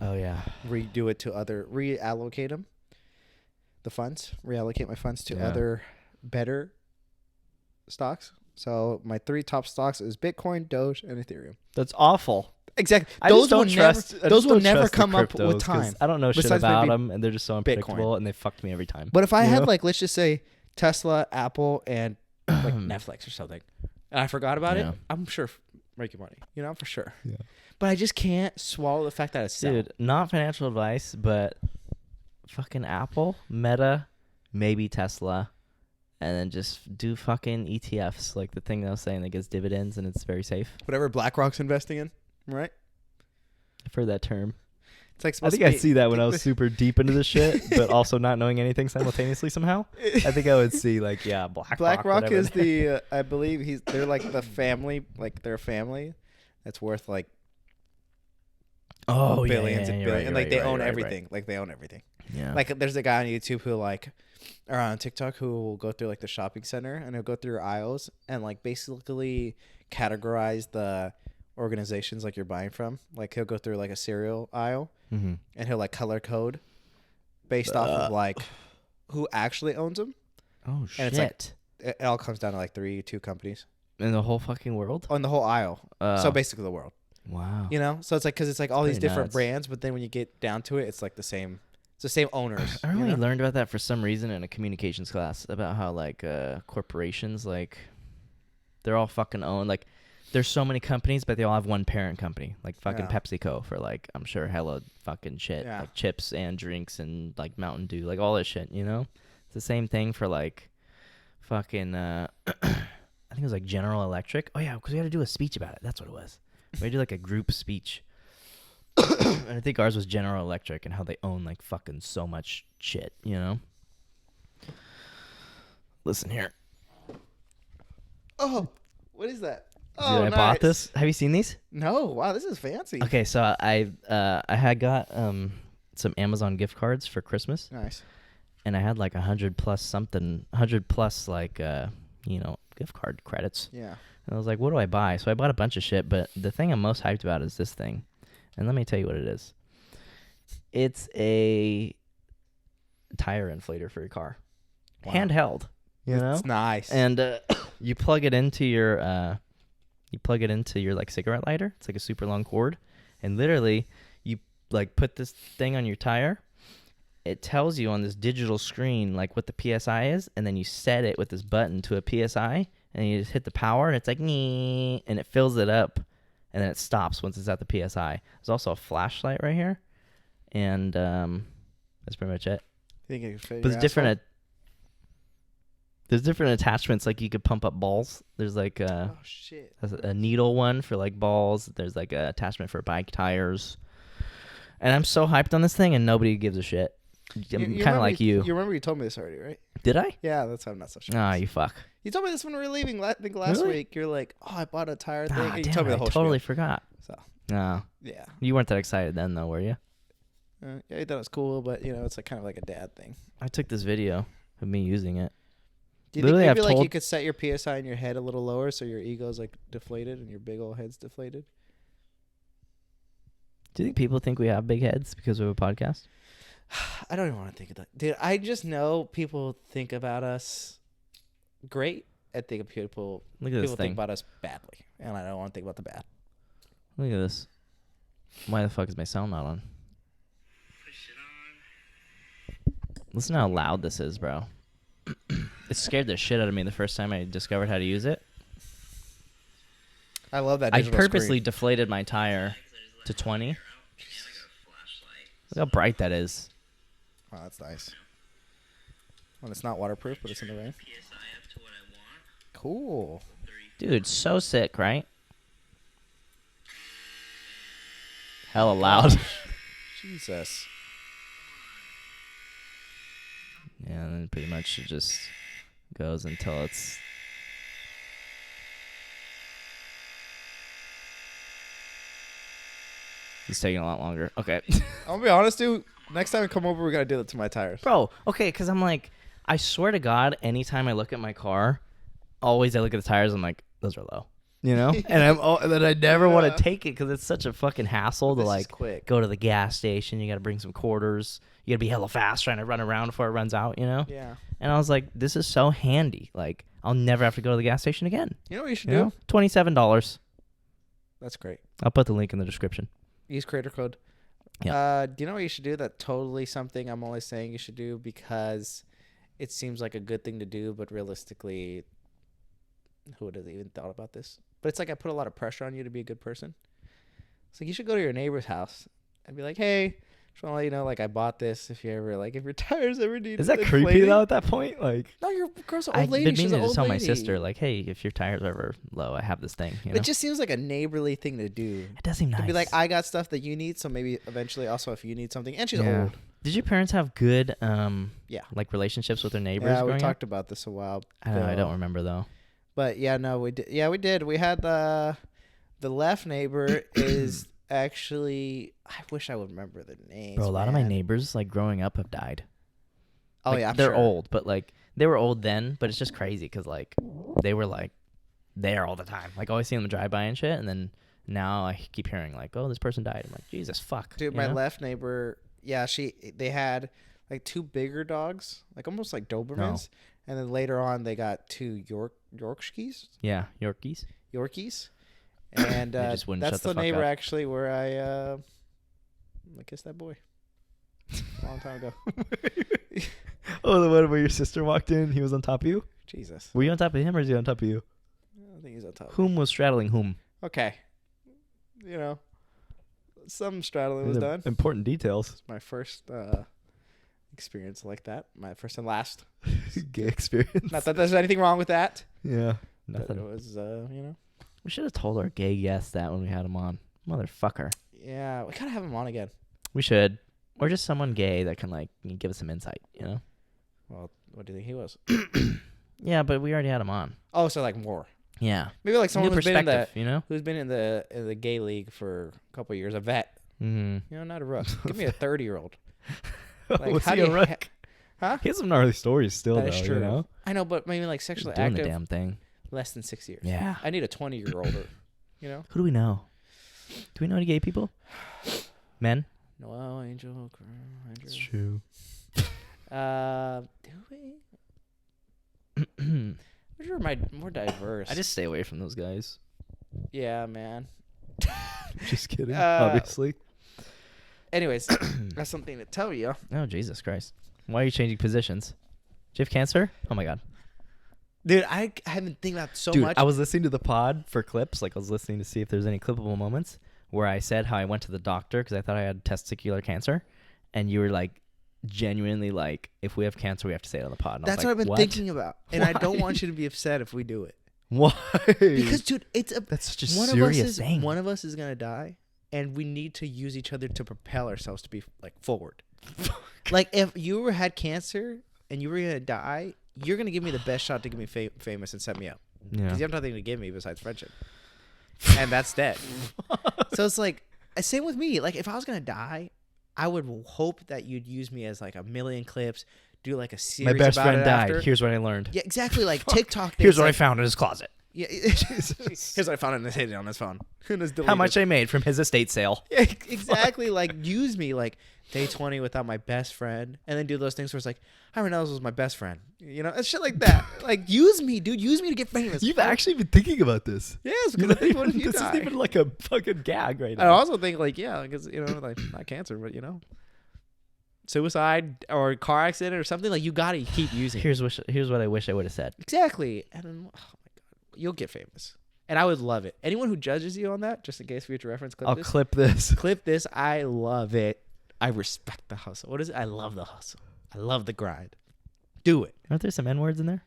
Oh yeah. redo it to other, reallocate them, the funds, reallocate my funds to other better stocks. So my 3 top stocks is Bitcoin, Doge, and Ethereum. That's awful. Exactly. Those will never come up with time. I don't know shit Besides about maybe them, and they're just so unpredictable, Bitcoin. and they fucked me every time. But if I You had know? like, let's just say Tesla, Apple, and like Netflix or something, and I forgot about it, I'm sure making money. You know, for sure. Yeah. But I just can't swallow the fact that it's Dude, not financial advice, but fucking Apple, Meta, maybe Tesla, and then just do fucking ETFs, like the thing that I was saying that gets dividends and it's very safe. Whatever BlackRock's investing in, right? I've heard that term. It's like I think I see that when I was super deep into this shit, but also not knowing anything simultaneously somehow. I think I would see like, BlackRock is the I believe they're like the family, like their family that's worth like billions and billions, and like they own everything. Like they own everything. Yeah. Like there's a guy on YouTube who like, or on TikTok, who will go through like the shopping center and he'll go through aisles and like basically categorize the organizations like you're buying from. Like he'll go through like a cereal aisle and he'll like color code based off of like who actually owns them. Oh shit! And it's like it all comes down to like 2 companies in the whole fucking world. On the whole aisle. So basically the world. Wow. You know, so it's like because it's like all these different nuts. brands, but then when you get down to it, it's like the same. It's the same owners. I really learned about that for some reason in a communications class about how like corporations, like they're all fucking owned. Like there's so many companies, but they all have one parent company. Like fucking PepsiCo for like I'm sure hella fucking shit, like chips and drinks and like Mountain Dew, like all this shit. You know, it's the same thing for like fucking. I think it was like General Electric. Oh yeah, because we had to do a speech about it. That's what it was. We had to do like a group speech. And I think ours was General Electric and how they own like fucking so much shit, you know? Listen here. Oh, what is that? Oh, dude, I bought this. Have you seen these? No. Wow, this is fancy. Okay, so I had got some Amazon gift cards for Christmas. Nice. And I had like 100 plus like gift card credits. Yeah. And I was like, what do I buy? So I bought a bunch of shit, but the thing I'm most hyped about is this thing. And let me tell you what it is. It's a tire inflator for your car. Wow. Handheld. You know? It's nice. And you plug it into your like cigarette lighter. It's like a super long cord. And literally you like put this thing on your tire. It tells you on this digital screen like what the PSI is, and then you set it with this button to a PSI, and you just hit the power, and it's like, nee, and it fills it up, and then it stops once it's at the PSI. There's also a flashlight right here, and that's pretty much it. Think it could fit but your there's different attachments, like you could pump up balls. There's like a needle one for like balls. There's like a attachment for bike tires. And I'm so hyped on this thing, and nobody gives a shit. I'm kind of like you. You remember you told me this already, right? Did I? Yeah, that's how I'm not so sure. Ah, you fuck. You told me this when we were leaving. I think last week. You're like, oh, I bought a tire thing. And you Damn, told me the whole I totally spiel. forgot. So. No. Yeah. You weren't that excited then, though, were you? Yeah, I thought it was cool, but it's like kind of like a dad thing. I took this video of me using it. Do you think maybe like you could set your PSI in your head a little lower so your ego's like deflated and your big old head's deflated? Do you think people think we have big heads because we have a podcast? I don't even want to think of that. Dude, I just know people think about us great. I think people think about us badly. And I don't want to think about the bad. Look at this. Why the fuck is my sound not on? Push it on. Listen to how loud this is, bro. It scared the shit out of me the first time I discovered how to use it. I love that. I purposely deflated my tire to 20. Look how bright that is. Wow, that's nice. Well, it's not waterproof, but it's in the rain. Cool. Dude, so sick, right? Hella loud. Jesus. Yeah, and then pretty much it just goes until it's... It's taking a lot longer. Okay. I'm going to be honest, dude. Next time I come over, we got to do that to my tires. Bro, okay, because I'm like, I swear to God, anytime I look at my car, always I look at the tires, I'm like, those are low. you know? And then I never want to take it because it's such a fucking hassle to This is like quick. go to the gas station. You got to bring some quarters. You got to be hella fast trying to run around before it runs out, you know? Yeah. And I was like, this is so handy. Like, I'll never have to go to the gas station again. You know what you should You know? do? $27. That's great. I'll put the link in the description. Use creator code. Yeah. Do you know what you should do? That totally something I'm only saying you should do because it seems like a good thing to do, but realistically, who would have even thought about this? But it's like I put a lot of pressure on you to be a good person. It's like you should go to your neighbor's house and be like, hey, just want to let you know, like, I bought this if you ever, like, if your tires ever need Is that creepy, inflating. though, at that point? Like, No, your girl's an I've old lady. been She's meaning an to old tell my lady. sister, like, hey, if your tires are ever low, I have this thing, you know? It just seems like a neighborly thing to do. It does seem nice. To be like, I got stuff that you need, so maybe eventually also if you need something. And she's Yeah. old. Did your parents have good, Yeah. like, relationships with their neighbors Yeah, we growing talked up? about this a while I don't remember, though. But yeah, no, we did. Yeah, we did. We had the left neighbor is actually. I wish I would remember the names. Bro, a lot of my man. neighbors, like, growing up have died. Oh Like, yeah, I'm they're sure. old, but, like, they were old then, but it's just crazy because, like, they were, like, there all the time. Like, always seeing them drive by and shit, and then now I keep hearing, like, oh, this person died. I'm like, Jesus, fuck. Dude, you my know? left neighbor. Yeah, they had like 2 bigger dogs, like almost like Dobermans, and then later on they got 2 Yorkshies. Yeah, Yorkies. And They just wouldn't that's shut the the fuck neighbor up. actually where I kissed that boy a long time ago. Oh, the one where your sister walked in, he was on top of you? Jesus, Were you on top of him or is he on top of you? I think he's on top. Whom was straddling whom? Okay, you know, some straddling was done. Important details. It's my first experience like that. My first and last. Gay experience. Not that there's anything wrong with that. Yeah. But it Nothing. was, We should have told our gay guest that when we had him on. Motherfucker. Yeah, we gotta have him on again. We should. Or just someone gay that can, like, give us some insight, you know? Well, what do you think he was? Yeah, but we already had him on. Oh, so like more. Yeah. Maybe like someone New who's been in perspective, the you know? who's been in the gay league for a couple of years, a vet. Mm-hmm. You know, not a rook. Give me a 30-year-old. Was how he do a you rook? Huh? He has some gnarly stories still, That though, is true. you know? I know, but maybe like sexually Doing the active, damn thing. less than 6 years. Yeah. I need a 20-year-older. You know? Who do we know? Do we know any gay people? Men? Noel, Angel, Andrew. It's true. Do we? Which are more diverse? I just stay away from those guys. Yeah, man. Just kidding, Uh, obviously. Anyways, that's something to tell you. Oh, Jesus Christ. Why are you changing positions? Do you have cancer? Oh, my God. Dude, I have been thinking about so Dude, much. I was listening to the pod for clips. Like, I was listening to see if there's any clippable moments where I said how I went to the doctor because I thought I had testicular cancer. And you were like, genuinely like, if we have cancer, we have to say it on the pod. And That's I what was I've like, been thinking about. And I don't Why? want you to be upset if we do it. Why? Because, dude, that's such a one serious of us thing. One of us is going to die, and we need to use each other to propel ourselves to be, like, forward. Like, if you had cancer and you were going to die, you're going to give me the best shot to get me famous and set me up. Yeah. Because you have nothing to give me besides friendship. And that's dead. So it's like, same with me. Like, if I was going to die, I would hope that you'd use me as, like, a million clips, do, like, a series My best about friend it died. after. Here's what I learned. Yeah, exactly. Like, TikTok. Here's things, what I like, found in his closet. Yeah, here's what I found in his hidden on his phone. How much I made from his estate sale. Yeah, exactly. Like, use me, like, day 20 without my best friend, and then do those things where it's like, Jaime was my best friend. You know, and shit like that. Like, use me, dude. Use me to get famous. You've actually been thinking about this. Yes, because I think, what if you This die? isn't even like a fucking gag right I now. also think, like, yeah, because, you know, like, not cancer, but, you know, suicide or car accident or something, like, you gotta keep using it. Here's what I wish I would have said. Exactly. And then, oh my God, you'll get famous. And I would love it. Anyone who judges you on that, just in case future reference, I'll clip this. Clip this. I love it. I respect the hustle. What is it? I love the hustle. I love the grind. Do it. Aren't there some N words in there?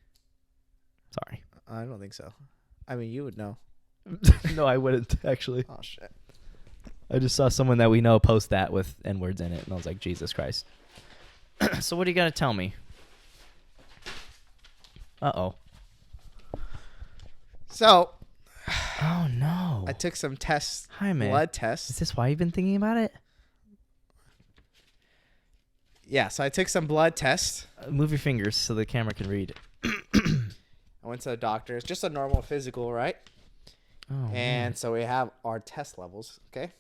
Sorry. I don't think so. I mean, you would know. No, I wouldn't actually. Oh, shit. I just saw someone that we know post that with N words in it, and I was like, Jesus Christ. So what do you got to tell me? Uh-oh. So, Oh, no. I took some tests, Jaime. blood Is tests. this why you've been thinking about it? Yeah, so I took some blood tests. Move your fingers so the camera can read. I went to the doctor. It's just a normal physical, right? Oh, And so we have our test levels. Okay.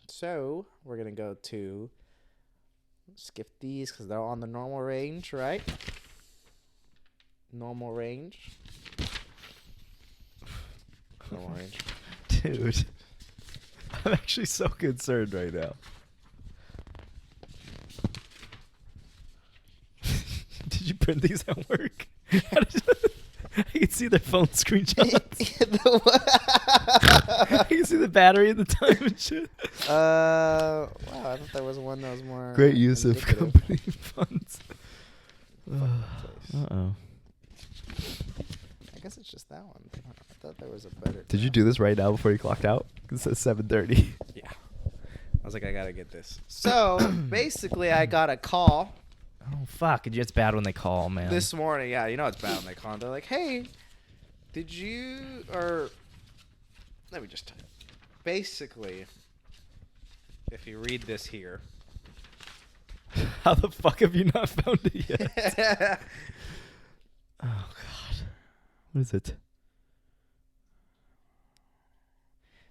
So we're going to go to skip these because they're on the normal range, right? Normal range. Normal range. dude. I'm actually so concerned right now. Did you print these at work? I can see their phone screenshots. I can see the battery and the time and shit. Wow, I thought there was one that was more Great use of indicative. company funds. Place. Uh-oh. I guess it's just that one. I thought there was a better. Did you do this right now before you clocked out? It says 7:30. Yeah. I was like, I gotta get this. So basically, I got a call Oh, fuck. It's bad when they call, man. this morning. Yeah, you know it's bad when they call. And they're like, "Hey, did you or let me just tell you. Basically, if you read this here, How the fuck have you not found it yet? Oh, God. What is it?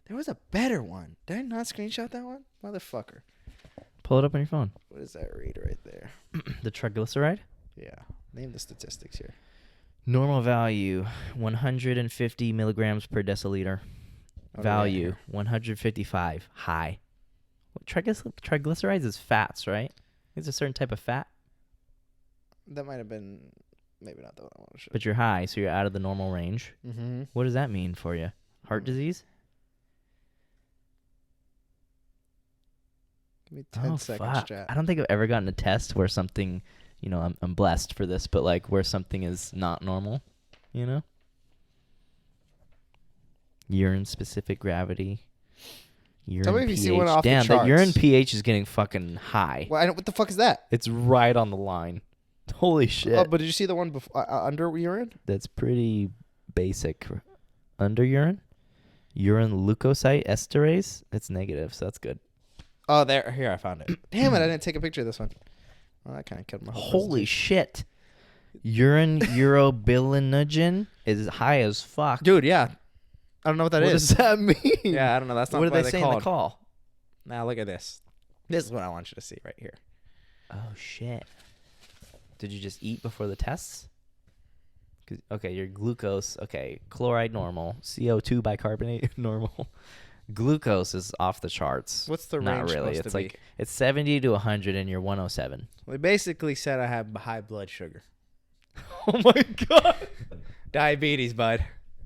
there was a better one. Did I not screenshot that one, motherfucker? Pull it up on your phone. What does that read right there? The triglyceride? Yeah, name the statistics here. Normal value, 150 milligrams per deciliter. What do we got Value, here? 155. High. What, triglycerides is fats, right? It's a certain type of fat, That might have been maybe not the one I want to show. but you're high, so you're out of the normal range. Mm-hmm. What does that mean for you? Heart disease? Give me 10 seconds, fuck. chat. I don't think I've ever gotten a test where something, you know, I'm blessed for this, but like where something is not normal, you know? Urine specific gravity. Urine Tell me if you pH. see one off the Damn, that urine charts. pH is getting fucking high. Well, what the fuck is that? It's right on the line. Holy shit. Oh, but did you see the one before under urine? That's pretty basic. Under urine? Urine leukocyte esterase? It's negative, so that's good. Oh, there. Here, I found it. Damn it, I didn't take a picture of this one. Well, that kind of killed my whole Holy shit. Urine urobilinogen is high as fuck. dude. Yeah, I don't know what that What is. does that mean? Yeah, I don't know. That's not What do what they say in called. the call? Now look at this. This is what I want you to see right here. Oh, shit. Did you just eat before the tests? Okay, your glucose, okay, chloride normal, CO2 bicarbonate normal. Glucose is off the charts. What's the Not range really. supposed It's to like be? it's 70 to 100 and you're 107. Well, they basically said I have high blood sugar, Oh my god. diabetes, bud.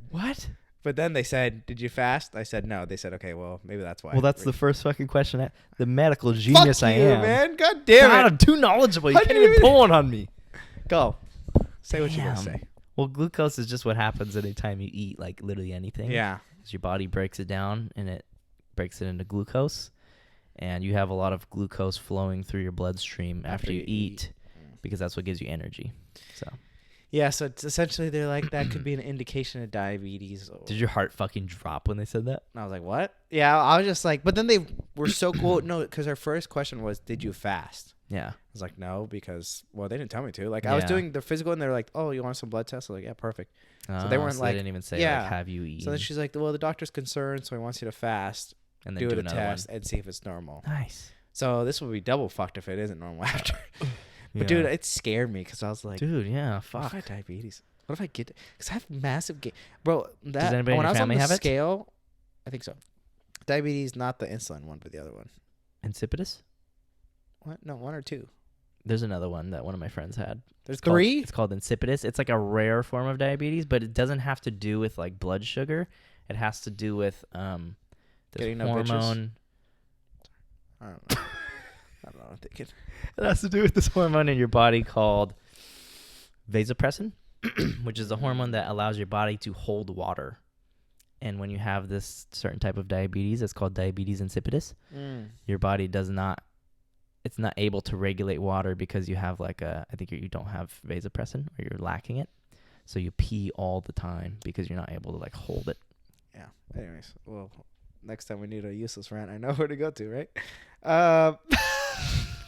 What? But then they said, "Did you fast?" I said no. They said, "Okay, well, maybe that's why." Well, that's the first fucking question. The medical Fuck genius I you, am. man. God damn God, it. I'm too knowledgeable. You How can't do you even pull one on me. Go. Say what you're gonna Damn. say. Well, glucose is just what happens anytime you eat, like literally anything. Yeah. Is your body breaks it down and it breaks it into glucose, and you have a lot of glucose flowing through your bloodstream after you eat because that's what gives you energy. So, Yeah, so it's essentially they're like that could be an indication of diabetes. did your heart fucking drop when they said that? And I was like, what? Yeah, I was just like, but then they were so cool. No, because our first question was, did you fast? Yeah. I was like, no, because, well, they didn't tell me to. Like, I was Yeah. doing the physical, and they were like, oh, you want some blood tests? I was like, yeah, perfect. So they weren't like, They didn't even say yeah. like, have you eaten? So then she's like, well, the doctor's concerned, so he wants you to fast, and then do a another test, one. and see if it's normal. Nice. So this would be double fucked if it isn't normal after. But dude, it scared me because I was like, dude, yeah, what fuck. if I have diabetes? What if I get? Because I have massive bro. That anybody in when your I was on family the have it? scale, I think so. Diabetes, not the insulin one, but the other one. Insipidus? What? No, one or two. There's another one that one of my friends had. There's Called- three. It's called insipidus. It's like a rare form of diabetes, but it doesn't have to do with like blood sugar. It has to do with this Getting no bitches? hormone. I don't know. I don't know. I'm thinking. It has to do with this hormone in your body called vasopressin, which is a hormone that allows your body to hold water. And when you have this certain type of diabetes, it's called diabetes insipidus. Your body does not. It's not able to regulate water because you have like I think you don't have vasopressin or you're lacking it. So you pee all the time because you're not able to like hold it. Yeah. Anyways, well, next time we need a useless rant, I know where to go to, right?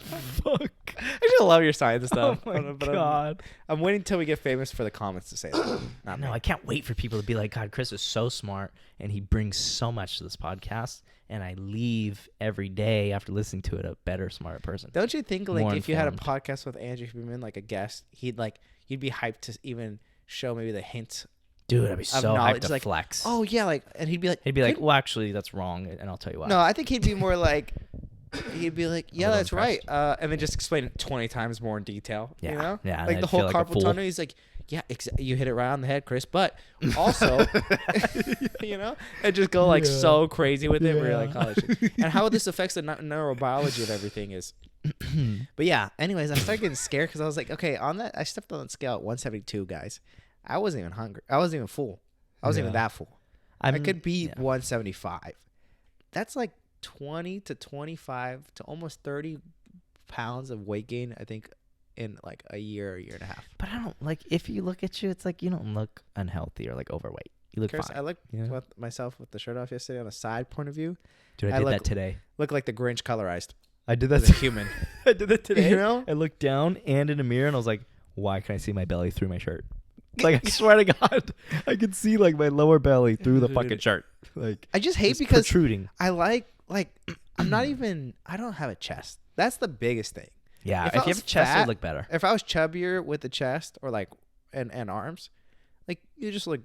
fuck? I just love your science stuff. Oh my god. I'm waiting till we get famous for the comments to say that. Not No, me. I can't wait for people to be like, God, Chris is so smart and he brings so much to this podcast. And I leave every day after listening to it a better, smarter person. Don't you think like More if you had a informed. podcast with Andrew Huberman, like a guest, you'd be hyped to even show maybe the hints. Dude, I'd be so knowledge, hyped to like, flex. Oh yeah, like, and he'd be like, Well, actually, that's wrong, and I'll tell you why. no, I think he'd be more like, he'd be like, yeah, little that's right, and then just explain it 20 times more in detail. Yeah, You know? yeah, and Like the I'd whole feel like a carpal fool. tunnel. He's like, yeah, you hit it right on the head, Chris. But also, you know, and just go like so crazy with it. Where you're like, oh, shit. And how this affects the neurobiology of everything is. But yeah, anyways, I started getting scared because I was like, okay, on that, I stepped on that scale at 172, guys. I wasn't even hungry. I wasn't even full. I wasn't even that full. I could be 175. That's like 20 to 25 to almost 30 pounds of weight gain, I think, in like a year and a half. But I don't like, if you look at you, it's like you don't look unhealthy or like overweight. You look Chris, fine. I looked Yeah. with myself with the shirt off yesterday on a side point of view. Dude, I I did look- that today. Look like the Grinch colorized I did as a human. I did that today. You know? I looked down and in a mirror and I was like, why can I see my belly through my shirt? Like, I swear to God, I could see like my lower belly through the fucking shirt. Like, I just hate it's because protruding. I like I'm not even, I don't have a chest. That's the biggest thing. Yeah, If if I you was have a chest, it fat- would look better. If I was chubbier with the chest or like and arms, like you just look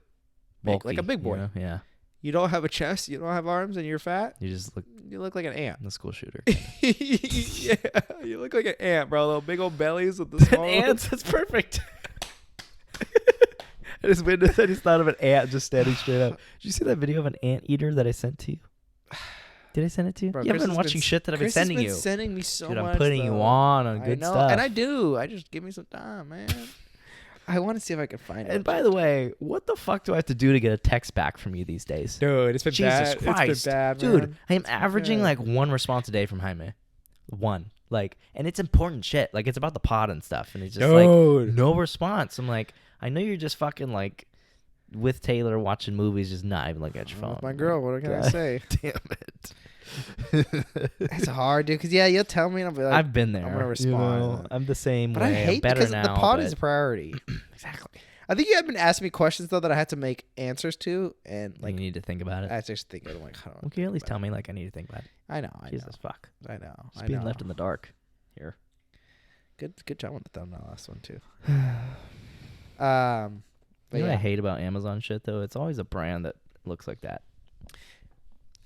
big, like a Bulky, big boy. you know? Yeah, You don't have a chest, you don't have arms, and you're fat. you just look You look like an ant. the school shooter. Yeah, you look like an ant, bro. Little big old bellies with the small Ants, that's perfect. I just thought of an ant just standing straight up. Did you see that video of an ant eater that I sent to you? Did I send it to you? Bro, You haven't Chris been has watching been- shit that I've been Chris has sending been you. sending me so Dude, much. I'm putting you though. on I good know, stuff. and I do. I just give me some time, man. I want to see if I can find it. And by the way, what the fuck do I have to do to get a text back from you these days? dude, it's been Jesus bad. Christ. It's been bad, Dude, man. I am averaging bad. like one response a day from Jaime. One. Like, and it's important shit. Like, it's about the pod and stuff. And it's just like, Dude. no response. I'm like, I know you're just fucking like with Taylor watching movies, just not even looking at your phone. With my girl, what can I God say? Damn it. It's hard, dude. Because yeah, you'll tell me, and I'll be like, I've been there. I'm gonna you respond. know? I'm the same but way. I hate I'm better because now, the pod but is a priority. exactly. I think you had been asking me questions though that I had to make answers to, and Like, like you need to think about it. I just think I'm like, I don't. Well, can you at least tell me like I need to think about it? I know. Jesus fuck. I know. Just I being know. left in the dark here. Good job on the thumbnail last one too. You But know what yeah. I hate about Amazon shit though? It's always a brand that looks like that.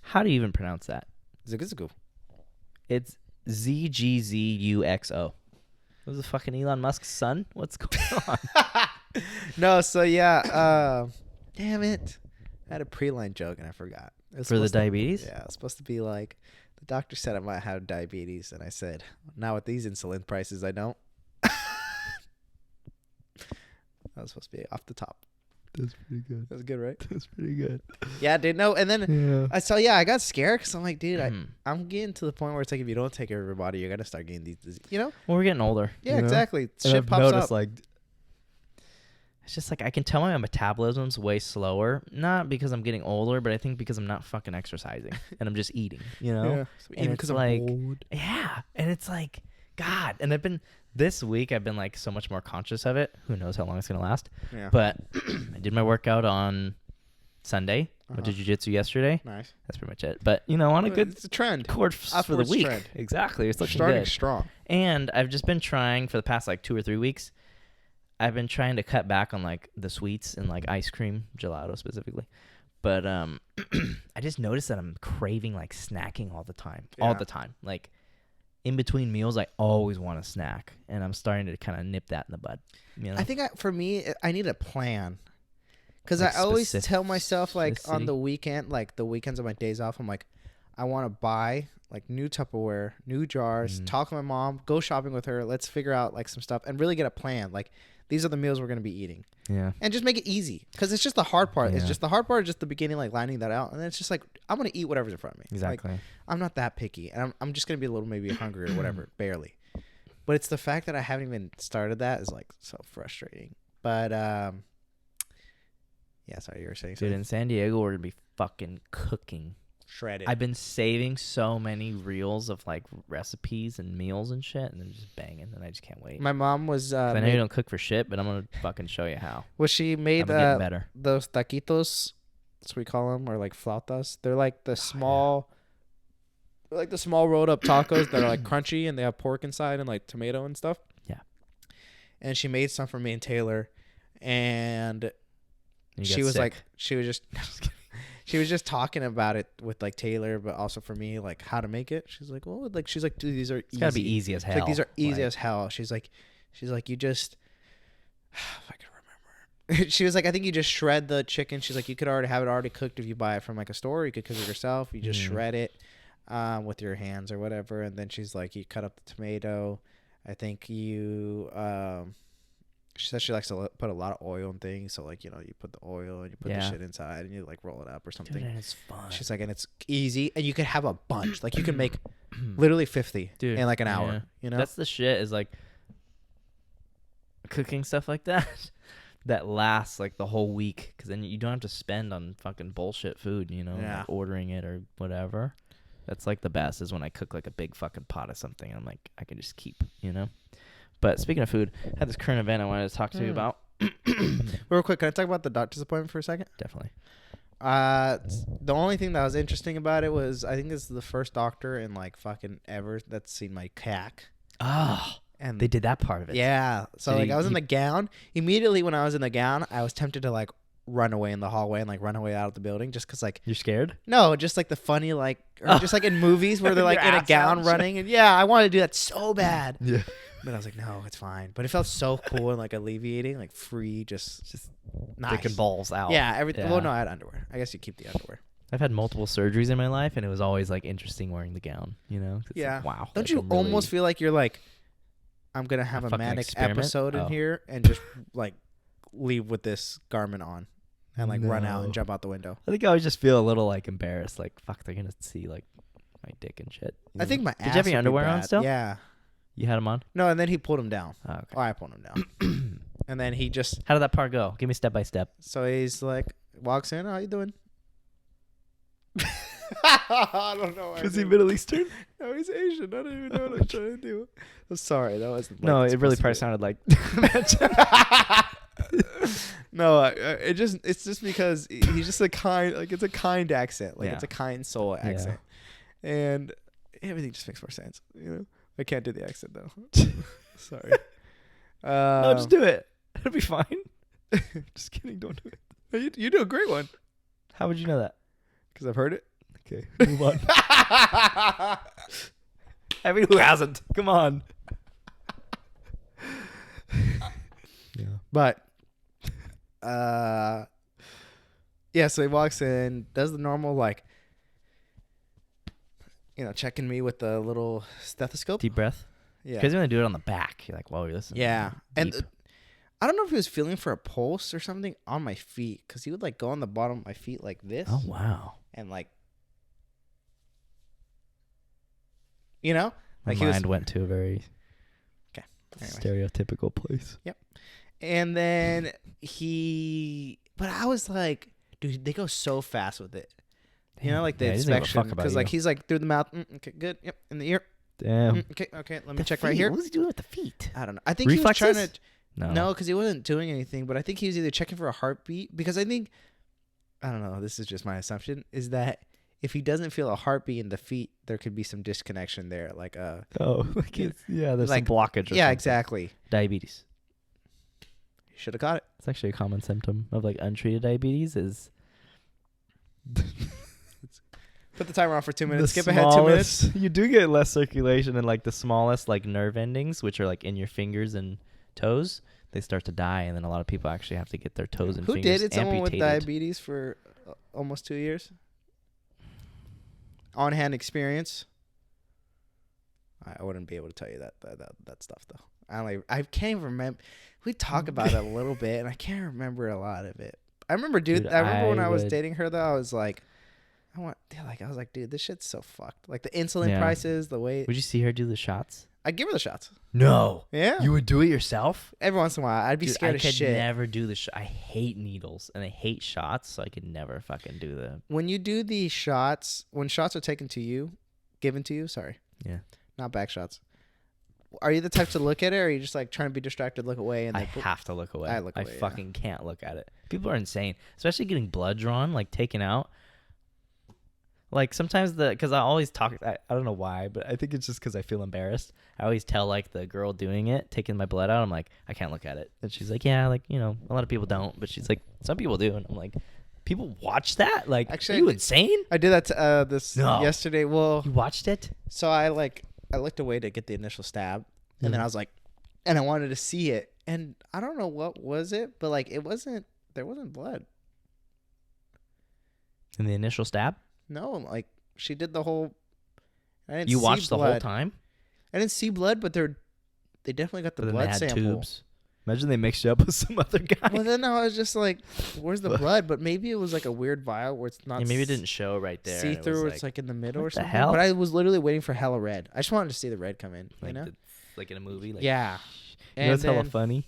How do you even pronounce that? Zuguzugu. It's ZGZUXO. Was it fucking Elon Musk's son? What's going on? No, so yeah. Damn it. I had a pre-line joke and I forgot. It was For the supposed to- diabetes? Yeah, it's supposed to be like the doctor said I might have diabetes, and I said, "Now with these insulin prices, I don't." That was supposed to be off the top. That's pretty good. That was good, right? That's pretty good. Yeah, dude. No, and then Yeah. I got scared because I'm like, dude, Mhm. I'm getting to the point where it's like if you don't take care of your body, you're gonna start getting these diseases. You know? Well, we're getting older. Yeah, you know? exactly. And Shit I've pops noticed, up. like, it's just like I can tell my metabolism's way slower. Not because I'm getting older, but I think because I'm not fucking exercising and I'm just eating. You know? Yeah. So And even it's because I'm like- bored. Yeah, and it's like, God. And this week I've been like so much more conscious of it. Who knows how long it's gonna last? Yeah. But I did my workout on Sunday. Went to Uh-huh. jiu-jitsu yesterday. Nice. That's pretty much it. But you know, on a good It's a trend. course for the Upwards week. trend. Exactly. It's looking Starting good. strong. And I've just been trying for the past like 2 or 3 weeks. I've been trying to cut back on like the sweets and like ice cream, gelato specifically. But I just noticed that I'm craving like snacking all the time. All Yeah. the time. Like in between meals, I always want a snack, and I'm starting to kind of nip that in the bud. You know? I think for me, I need a plan. Because Like I always tell myself, like, on specificity? the weekend, like, the weekends of my days off, I'm like, I want to buy, like, new Tupperware, new jars, talk to my mom, go shopping with her, let's figure out, like, some stuff, and really get a plan. Like, these are the meals we're going to be eating. Yeah. And just make it easy. Because it's just the hard part. It's Yeah. just the hard part is just the beginning, like, lining that out. And then it's just like, I'm going to eat whatever's in front of me. Exactly. Like, I'm not that picky. And I'm just going to be a little maybe hungry or whatever, barely. But it's the fact that I haven't even started that is, like, so frustrating. But, yeah, sorry, you were saying Dude, something. in San Diego, we're going to be fucking cooking. shred it. I've been saving so many reels of like recipes and meals and shit, and they're just banging, and I just can't wait. My mom was. 'Cause I know you don't cook for shit, but I'm gonna fucking show you how. Well, she made I'm getting better. those taquitos. That's what we call them, or like flautas. They're like the small, like the small rolled up tacos that are like crunchy and they have pork inside and like tomato and stuff. Yeah. And she made some for me and Taylor, and You she got was sick. like, she was just she was just talking about it with like Taylor, but also for me, like how to make it. She's like, well, like she's like, dude, these are It's easy. gotta be easy as She's hell. like, these are easy Like, as hell. She's like, you just, if I can remember. She was like, I think you just shred the chicken. She's like, you could already have it already cooked if you buy it from like a store. Or you could cook it yourself. You just shred it with your hands or whatever. And then she's like, you cut up the tomato. I think you, she says she likes to put a lot of oil and things. So like, you know, you put the oil and you put the shit inside and you like roll it up or something. dude, and it's fun. She's like, and it's easy. And you could have a bunch. Like you can make literally 50 Dude, in like an hour. yeah. You know? That's the shit, is like cooking stuff like that that lasts like the whole week, because then you don't have to spend on fucking bullshit food, you know, like ordering it or whatever. That's like the best, is when I cook like a big fucking pot of something and I'm like, I can just keep, you know. But speaking of food, I had this current event I wanted to talk to you about. Real quick, can I talk about the doctor's appointment for a second? Definitely. The only thing that was interesting about it was I think this is the first doctor in like fucking ever that's seen my cack. Oh, And they did that part of it. yeah. So Did like he- I was in the gown. Immediately when I was in the gown, I was tempted to like run away in the hallway and like run away out of the building just because like You're scared? no, just like the funny like or just like in movies where they're like Your in a ass gown out. running and yeah, I wanted to do that so bad. Yeah. But I was like, no, it's fine. But it felt so cool and like alleviating, like free, just nice. Dick and balls out. Yeah, everything. Yeah. Well, no, I had underwear. I guess you keep the underwear. I've had multiple surgeries in my life, and it was always like interesting wearing the gown, you know? 'Cause it's Yeah. like, wow. Don't like, you I'm really- almost feel like you're like, I'm gonna have a fucking manic experiment? episode in Oh. here and just like leave with this garment on and like run out and No. jump out the window. I think I would just feel a little like embarrassed, like fuck, they're gonna see like my dick and shit. I think my Did you ass have your would be underwear on bad. still? Yeah. You had them on. No, and then he pulled him down. Oh, okay. Or I pulled him down. And then he just How did that part go? Give me step by step. so he's like walks in. How you doing? I don't know. Middle Eastern? No, he's Asian. I don't even know what I'm trying to do. I'm sorry. That wasn't. No, it really probably sounded. sounded like. No, it's just because he's just a kind, like it's a kind accent, like Yeah. it's a kind soul accent, and everything just makes more sense. You know, I can't do the accent though. Sorry. No, just do it. It'll be fine. Just kidding. Don't do it. You do a great one How would you know that? because I've heard it. Okay, move on. I mean, who hasn't? Come on. Yeah. But, yeah. So he walks in, does the normal like, you know, checking me with the little stethoscope. Deep breath. Yeah. Because when they do it on the back, you're like, whoa, you're listening. Yeah, and Deep. I don't know if he was feeling for a pulse or something on my feet because he would like go on the bottom of my feet like this. Oh wow. And like, you know, My like he was, mind went to a very anyway. stereotypical place. And then but I was like, dude, they go so fast with it. You know, like the Yeah, he doesn't give a inspection fuck about because like you. he's like through the mouth. Okay, good. Yep, in the ear. Damn. Okay. Let me check right here. What was he doing with the feet? I don't know. I think he was trying Reflexes? to. No, because he wasn't doing anything. But I think he was either checking for a heartbeat because I think, I don't know. This is just my assumption. Is that if he doesn't feel a heartbeat in the feet, there could be some disconnection there. Like Oh, like there's like, some blockage. Or yeah, something. exactly. Diabetes. You should have caught it. It's actually a common symptom of like untreated diabetes. Is Put the timer on for 2 minutes. the Skip ahead 2 minutes. smallest- You do get less circulation in like the smallest like nerve endings, which are like in your fingers and toes. They start to die, and then a lot of people actually have to get their toes and Who fingers dated someone with amputated. diabetes for almost 2 years? On hand experience. I wouldn't be able to tell you that stuff though. I can't even remember. We talk about it a little bit, and I can't remember a lot of it. I remember, Dude, I remember when I I was would- dating her though. I was like, I was like, dude, this shit's so fucked. Like the insulin Yeah. prices, the way. Would you see her do the shots? I'd give her the shots. No. Yeah. You would do it yourself? Every once in a while. I'd be Dude, scared of shit. I could never do the I hate needles and I hate shots, so I could never fucking do the. When you do the shots, when shots are taken to you, given to you, sorry. Yeah. Not back shots. Are you the type to look at it, or are you just like trying to be distracted, look away, and I then have to look away. I look away, yeah. fucking can't look at it. People are insane, especially getting blood drawn, like taken out. Like sometimes because I always talk, I don't know why, but I think it's just because I feel embarrassed. I always tell like the girl doing it, taking my blood out, I'm like, I can't look at it. And she's like, yeah, like, you know, a lot of people don't, but she's like, some people do. And I'm like, people watch that? Like, Actually, are you insane? I did that yesterday. Well, You watched it? so I looked away to get the initial stab, and then I was like, and I wanted to see it, and I don't know what was it, but like there wasn't blood. In the initial stab? No, like she did the whole. I didn't You see watched the whole blood. time? I didn't see blood, but they definitely got the But then blood they had sample. tubes. Imagine they mixed you up with some other guy. Well, then I was just like, "Where's the blood?" But maybe it was like a weird vial where it's not. Yeah, maybe it didn't show right there. see and through. was It's like in the middle what or the something. hell? But I was literally waiting for hella red. I just wanted to see the red come in. like, You know? like in a movie. Like, Yeah. You know what's hella then- funny?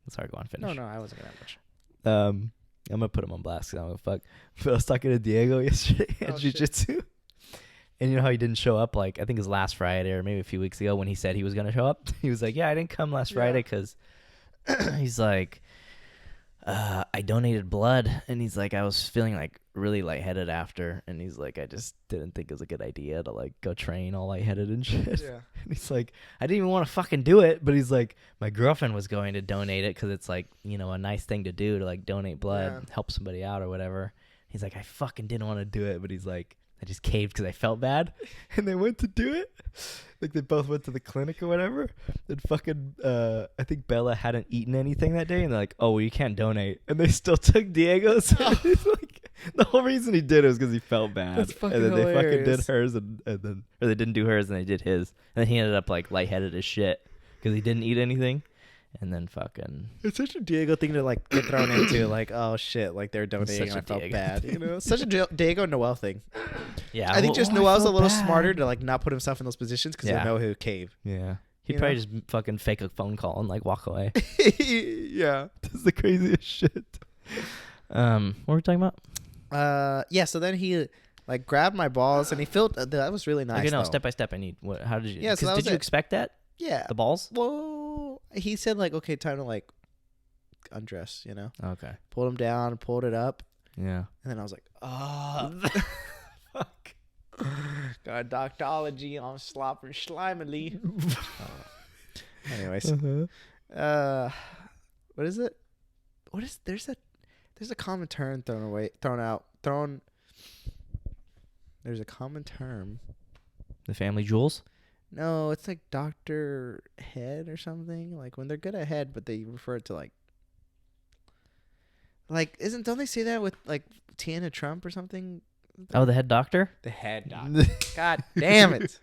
Sorry, go on, finish. No, I wasn't gonna have much. I'm gonna put him on blast because I don't give a fuck. But I was talking to Diego yesterday at Oh, shit. jiu-jitsu. And you know how he didn't show up, like, I think it was last Friday or maybe a few weeks ago when he said he was going to show up? He was like, yeah, I didn't come last Friday because he's like, I donated blood. And he's like, I was feeling, like, really lightheaded after. And he's like, I just didn't think it was a good idea to, like, go train all lightheaded and shit. Yeah. And he's like, I didn't even want to fucking do it. But he's like, my girlfriend was going to donate it because it's, like, you know, a nice thing to do to, like, donate blood, Yeah. help somebody out or whatever. He's like, I fucking didn't want to do it. But he's like, I just caved because I felt bad. And they went to do it. Like, they both went to the clinic or whatever. And fucking, I think Bella hadn't eaten anything that day. And they're like, oh, well, you can't donate. And they still took Diego's. He's like, the whole reason he did it was because he felt bad. That's fucking and then they fucking did hilarious. hers. And then, or they didn't do hers and they did his. And then he ended up, like, lightheaded as shit because he didn't eat anything. And then fucking. It's such a Diego thing to like get thrown into, like, oh shit, like they're donating. such I a felt Diego bad, thing. you know. Such a Diego Noel thing. Yeah. I think just I Noel's a felt little bad. smarter to like not put himself in those positions because Yeah. he'll know he'll cave. Yeah. He'd You probably know? just fucking fake a phone call and, like, walk away. Yeah. That's the craziest shit. What were we talking about? Yeah. So then he like grabbed my balls and he felt that was really nice. Okay, no, though. step by step. I need. What? How did you? Yeah, so 'cause that did was you it. expect that? Yeah. The balls? Well, he said like, okay, time to like undress. You know, Okay. pulled him down, pulled it up, Yeah. and then I was like, oh, Fuck. got a doctology on slopper slimily. Anyways, what is it? What is there's a common term there's a common term. The family jewels. No, it's like Dr. Head or something. Like when they're good at head, but they refer it to like don't they say that with like Tiana Trump or something? Oh, the head doctor. The head doctor. God damn it.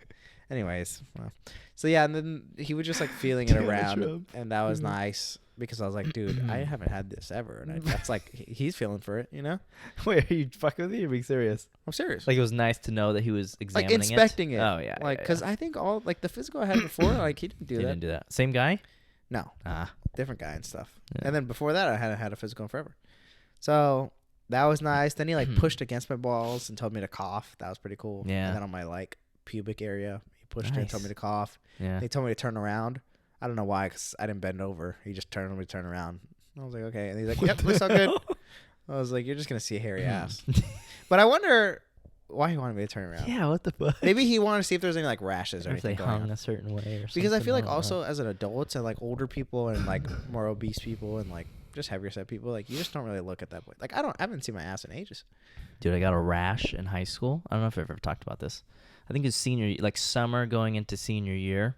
Anyways, well, so yeah, and then he was just like feeling it Tiana around, Trump. and that was nice because I was like, dude, I haven't had this ever, and that's like he's feeling for it, you know? Wait, are you fucking with me? You're being serious? I'm serious. Like it was nice to know that he was Like examining inspecting it. Oh yeah. Like, because I think all like the physical I had before, like he didn't do he that. didn't do that. Same guy. No, Ah. different guy and stuff. Yeah. And then before that, I hadn't had a physical in forever. So that was nice. Then he like pushed against my balls and told me to cough. That was pretty cool. Yeah. And then on my like pubic area, he pushed it and told me Nice. to cough. Yeah. He told me to turn around. I don't know why, because I didn't bend over. He just told me to turn around. I was like, okay. And he's like, yep, looks all good. I was like, you're just going to see a hairy ass. But I wonder why he wanted me to turn around. Yeah. What the fuck? Maybe he wanted to see if there's any like rashes or Or if they anything going hung on. a certain way or something. Because I feel like don't know. also as an adult and like older people and like more obese people and like just heavier set people, like you just don't really look at that point. Like I haven't seen my ass in ages. Dude, I got a rash in high school. I don't know if I've ever talked about this. I think it's like summer going into senior year.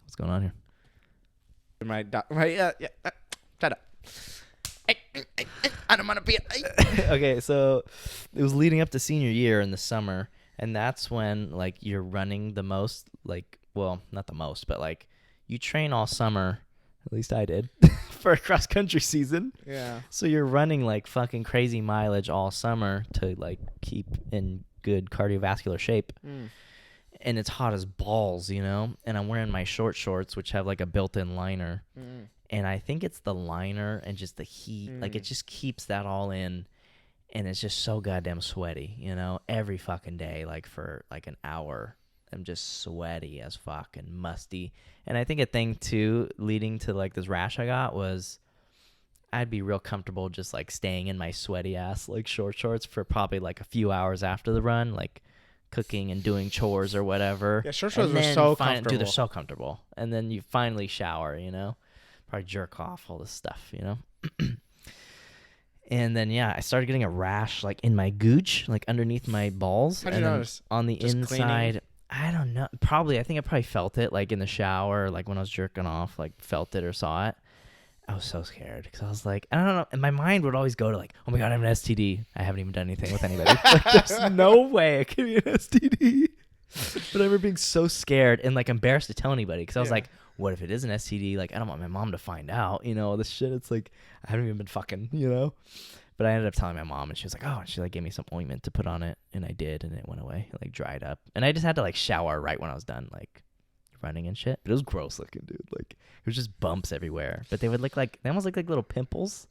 What's going on here? Shut up. I don't want to be. Okay, so it was leading up to senior year in the summer, and that's when like you're running the most, like, well, not the most, but like you train all summer, at least I did, for a cross country season. Yeah. So you're running like fucking crazy mileage all summer to like keep in good cardiovascular shape. and it's hot as balls, you know. And I'm wearing my short shorts, which have like a built-in liner, and I think it's the liner and just the heat, like it just keeps that all in, and it's just so goddamn sweaty, you know. Every fucking day, like for like an hour, I'm just sweaty as fuck and musty. And I think a thing too leading to like this rash I got was I'd be real comfortable just like staying in my sweaty ass like short shorts for probably like a few hours after the run, like cooking and doing chores or whatever. Yeah, short shorts were so comfortable. Dude, they're so comfortable. And then you finally shower, you know, probably jerk off, all this stuff, you know. And then yeah, I started getting a rash like in my gooch, like underneath my balls. How'd you notice? On the Just inside. cleaning? I don't know. Probably, I think I probably felt it like in the shower, like when I was jerking off, like felt it or saw it. I was so scared because I was like, I don't know. And my mind would always go to like, oh my God, I have an STD. I haven't even done anything with anybody. Like, there's no way it could be an STD. But I remember being so scared and like embarrassed to tell anybody because I was like, what if it is an STD? Like, I don't want my mom to find out, you know, all this shit. It's like, I haven't even been fucking, you know. But I ended up telling my mom, and she was like, oh, and she like gave me some ointment to put on it, and I did, and it went away. It like dried up. And I just had to like shower right when I was done, like running and shit. But it was gross looking, dude. Like it was just bumps everywhere. But they would look like, they almost look like little pimples,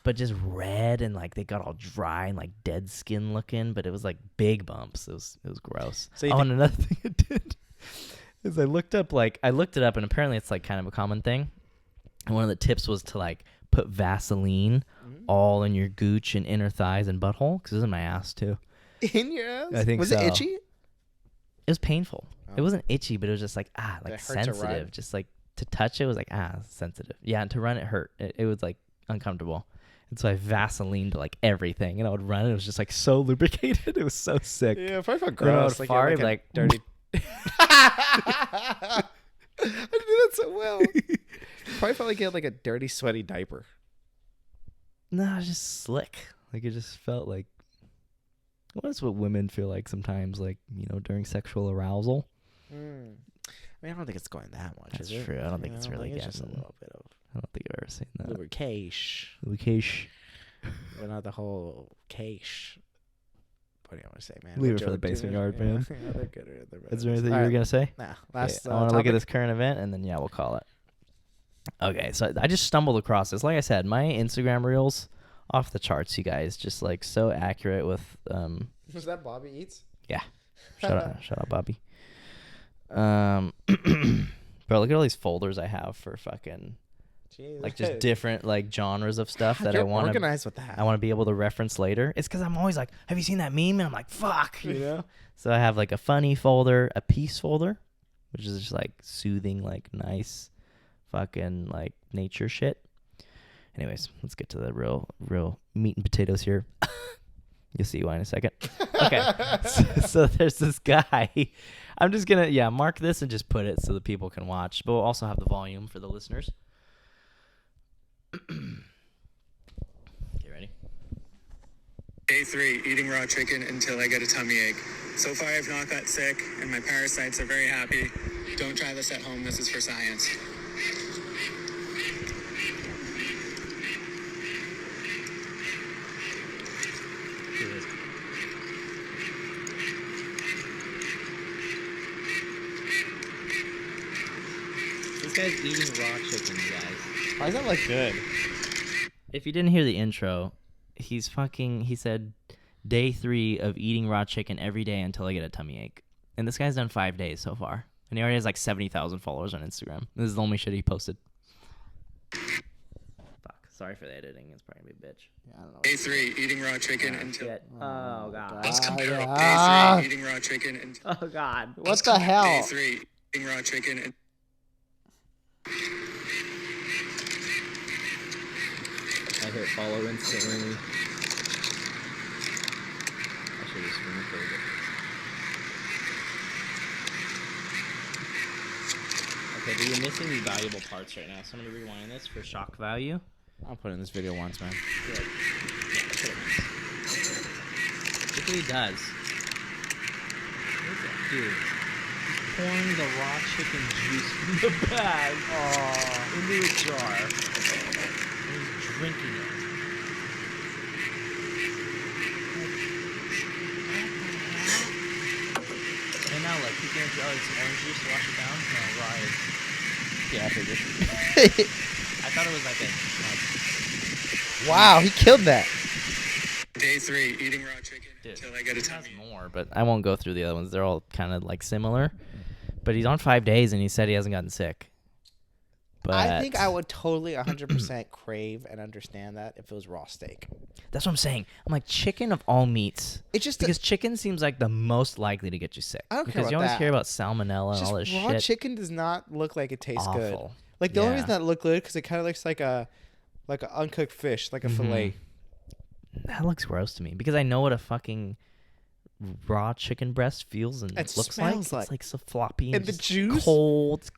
but just red, and like they got all dry and like dead skin looking. But it was like big bumps. It was gross. So and another thing it did is I looked it up, and apparently it's like kind of a common thing. And one of the tips was to like put Vaseline all in your gooch and inner thighs and butthole, because it was in my ass too. In your ass? I think was so. it itchy? It was painful. It wasn't itchy, but it was just like like sensitive. Just like to touch it was like sensitive. Yeah, and to run it hurt. It was like uncomfortable. And so I Vaselined like everything, and I would run, and it was just like so lubricated. It was so sick. Yeah, if I felt gross, like, fart, like dirty. I do that so well. Probably felt like you had like a dirty, sweaty diaper. No, it was just slick. Like it just felt like, well, that's what women feel like sometimes, like, you know, during sexual arousal. I mean, I don't think it's going that much. That's true. I don't think it's really it's getting. just a little bit of I don't think I've ever seen that. lubrication. But not the whole cache. What do you want to say, man? Leave it for the basement yard, man. Yeah, they're good. Is there anything you were going to say? Nah. Last I want to look at this current event, and then, yeah, we'll call it. Okay, so I just stumbled across this. Like I said, my Instagram reels, off the charts, you guys. Just, like, so accurate with... Was that Bobby Eats? Yeah. Shout out, Bobby. Bro, look at all these folders I have for fucking... Jeez. Like, just different, like, genres of stuff that I want to... organized with that. I want to be able to reference later. It's because I'm always like, have you seen that meme? And I'm like, fuck, you know? So I have, like, a funny folder, a peace folder, which is just, like, soothing, like, nice fucking, like, nature shit. Anyways, let's get to the real meat and potatoes here. You'll see why in a second. Okay. so there's this guy. I'm just going to, mark this and just put it so that people can watch. But we'll also have the volume for the listeners. Get ready. Day 3, eating raw chicken until I get a tummy ache. So far I've not got sick, and my parasites are very happy. Don't try this at home, this is for science. This guy's eating raw chicken, you guys. Why does that look good? If you didn't hear the intro, he said day 3 of eating raw chicken every day until I get a tummy ache. And this guy's done 5 days so far. And he already has like 70,000 followers on Instagram. This is the only shit he posted. Fuck. Sorry for the editing. It's probably gonna be a bitch. Yeah, I don't know. Day 3, eating raw chicken until... Oh, God. Let's compare yeah. Day 3, eating raw chicken until... Oh, God. What the hell? Day 3, eating raw chicken and... I hit follow instantly. I should have screen recorded it. Okay, but you're missing the valuable parts right now, so I'm going to rewind this for shock value. I'll put in this video once, man. Look what he does. Look at dude. He's pouring the raw chicken juice from the bag into a jar. And he's drinking it. And now look, he into orange juice to wash it down? No, raw egg. Yeah, I figured. I thought it was like a... Wow, he killed that. Day 3, eating raw chicken Dude, until I get a he has tummy ache. more, but I won't go through the other ones. They're all kind of like similar. But he's on 5 days, and he said he hasn't gotten sick. But I think I would totally 100% crave and understand that if it was raw steak. that's what I'm saying. I'm like, chicken of all meats. It's just Because chicken seems like the most likely to get you sick. I don't care because you about always that. hear about salmonella and just all this raw shit. chicken does not look like it tastes good. Awful. Like the only Yeah. reason that look good because it kind of looks like a uncooked fish, like a fillet. That looks gross to me because I know what a fucking raw chicken breast feels and It looks smells like. It's like so floppy And the just juice? cold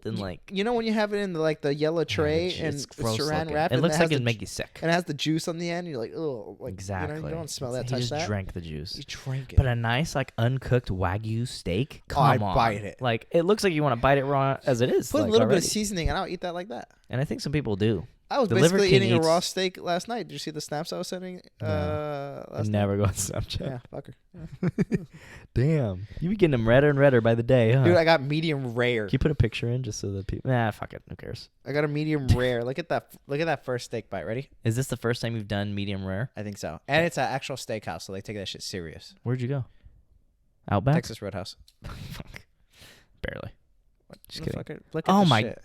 and like You know when you have it in the yellow tray yeah, and it's it's gross saran looking. wrap, It and looks has like the it'd make ju- you sick. and it has the juice on the end. You're like, oh, like Exactly. You don't smell that. He Touch just that. drank the juice. You drink it. But a nice like uncooked Wagyu steak. Oh, Come I'd on, bite it. Like it looks like you want to bite it raw as it is. Put like, a little bit already. of seasoning, and I'll eat that like that. And I think some people do. I was The Liver basically King eating a raw eats- steak last night. Did you see the snaps I was sending? I Last never night? go on Snapchat. Yeah, fucker. Damn, you be getting them redder and redder by the day, huh? Dude, I got medium rare. Can you put a picture in just so that people? Nah, fuck it. Who cares? I got a medium rare. Look at that. Look at that first steak bite. Ready? Is this the first time you've done medium rare? I think so. And it's an actual steakhouse, so they take that shit serious. Where'd you go? Outback. Texas Roadhouse. Fuck. Barely. Just No, kidding. fucker. Look at Oh the my shit.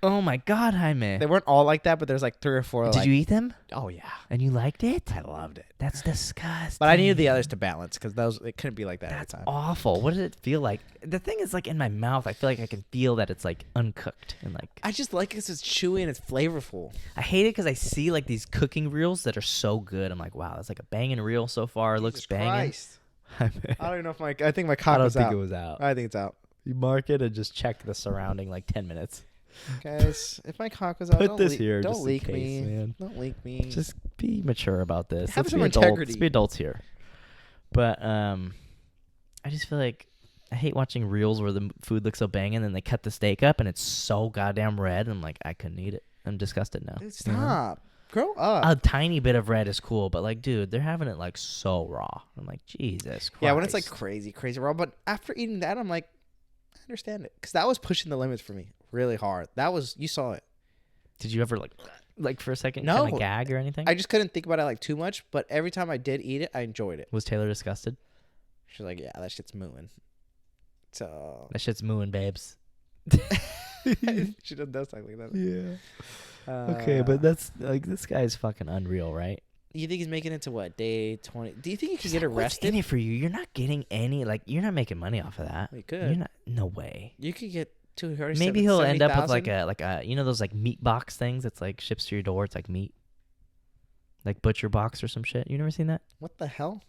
Oh my God, Jaime. They weren't all like that, but there's like 3 or 4. Did like, you eat them? Oh yeah, And you liked it? I loved it. That's disgusting. But I needed the others to balance because it couldn't be like that That's every time. awful. What did it feel like? The thing is, like in my mouth, I feel like I can feel that it's like uncooked and like. I just like it because it's chewy and it's flavorful. I hate it because I see like these cooking reels that are so good. I'm like, wow, that's like a banging reel so far. It looks Jesus banging. Christ. I I don't even know if I think my cock don't was think out. it was out. I think it's out. You mark it and just check the surrounding like 10 minutes. Guys, if my cock was out, Put don't this leak, here don't just in leak case, me. man. Don't leak me. Just be mature about this. Have Let's some be adults. integrity. Let's be adults here. But I just feel like I hate watching reels where the food looks so banging and then they cut the steak up and it's so goddamn red. I'm like, I couldn't eat it. I'm disgusted now. Dude, you know? stop. Grow up. A tiny bit of red is cool, but like, dude, they're having it like so raw. I'm like, Jesus Christ. Yeah, when it's like crazy raw. But after eating that, I'm like, I understand it because that was pushing the limits for me really hard. That was you saw it. Did you ever like for a second No. kind of gag or anything? I just couldn't think about it like too much. But every time I did eat it, I enjoyed it. Was Taylor disgusted? She's like, yeah, that shit's mooing. So That shit's mooing, babes. she does talk like that. Yeah. Okay, but that's like this guy's fucking unreal, right? You think he's making it to what, day 20? Do you think he could Just get like, what's arrested? in it for you? You're not getting any, like, you're not making money off of that. We could. You're not. No way. You could get 200. Maybe he'll end up with like a you know those like meat box things that's like ships to your door. It's like meat, like butcher box or some shit. You never seen that? What the hell?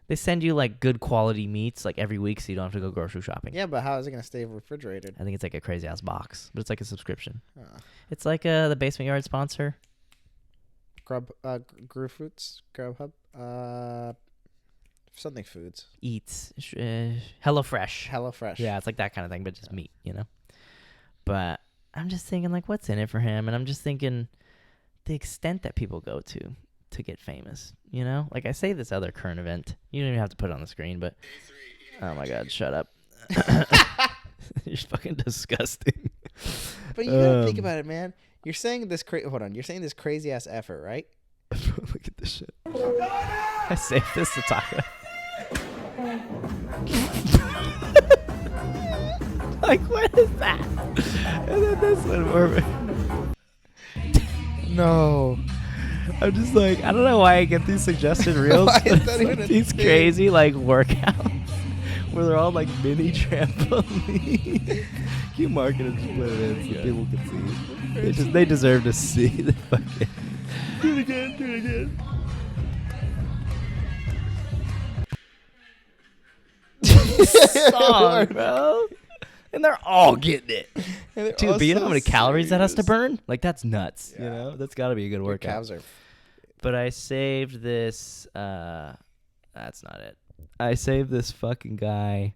They send you like good quality meats like every week, so you don't have to go grocery shopping. Yeah, but how is it gonna stay refrigerated? I think it's like a crazy ass box, but it's like a subscription. Uh, It's like the Basement Yard sponsor. Grubhub, something foods. Eats HelloFresh. HelloFresh. Yeah, it's like that kind of thing, but just meat, you know. But I'm just thinking, like, what's in it for him? And I'm just thinking the extent that people go to get famous, you know? Like, I say this other current event. You don't even have to put it on the screen, but... Oh, my God, shut up. You're fucking disgusting. But you gotta think about it, man. You're saying this hold on. You're saying this crazy ass effort, right? Look at this shit. I saved this to talk about. Like, what is that? And then this one more. No. I'm just like, I don't know why I get these suggested reels. Why is but that it's even like a these thing? crazy like workouts where they're all like mini trampoline. Can you mark it and just put it in so people can see? They deserve to see the fucking. Do it again. Do it again. Song, bro. And they're all getting it. Dude, but you know how many calories that has to burn? Like, that's nuts. You know? That's got to be a good Your workout. calves are. But I saved this. That's not it. I saved this fucking guy.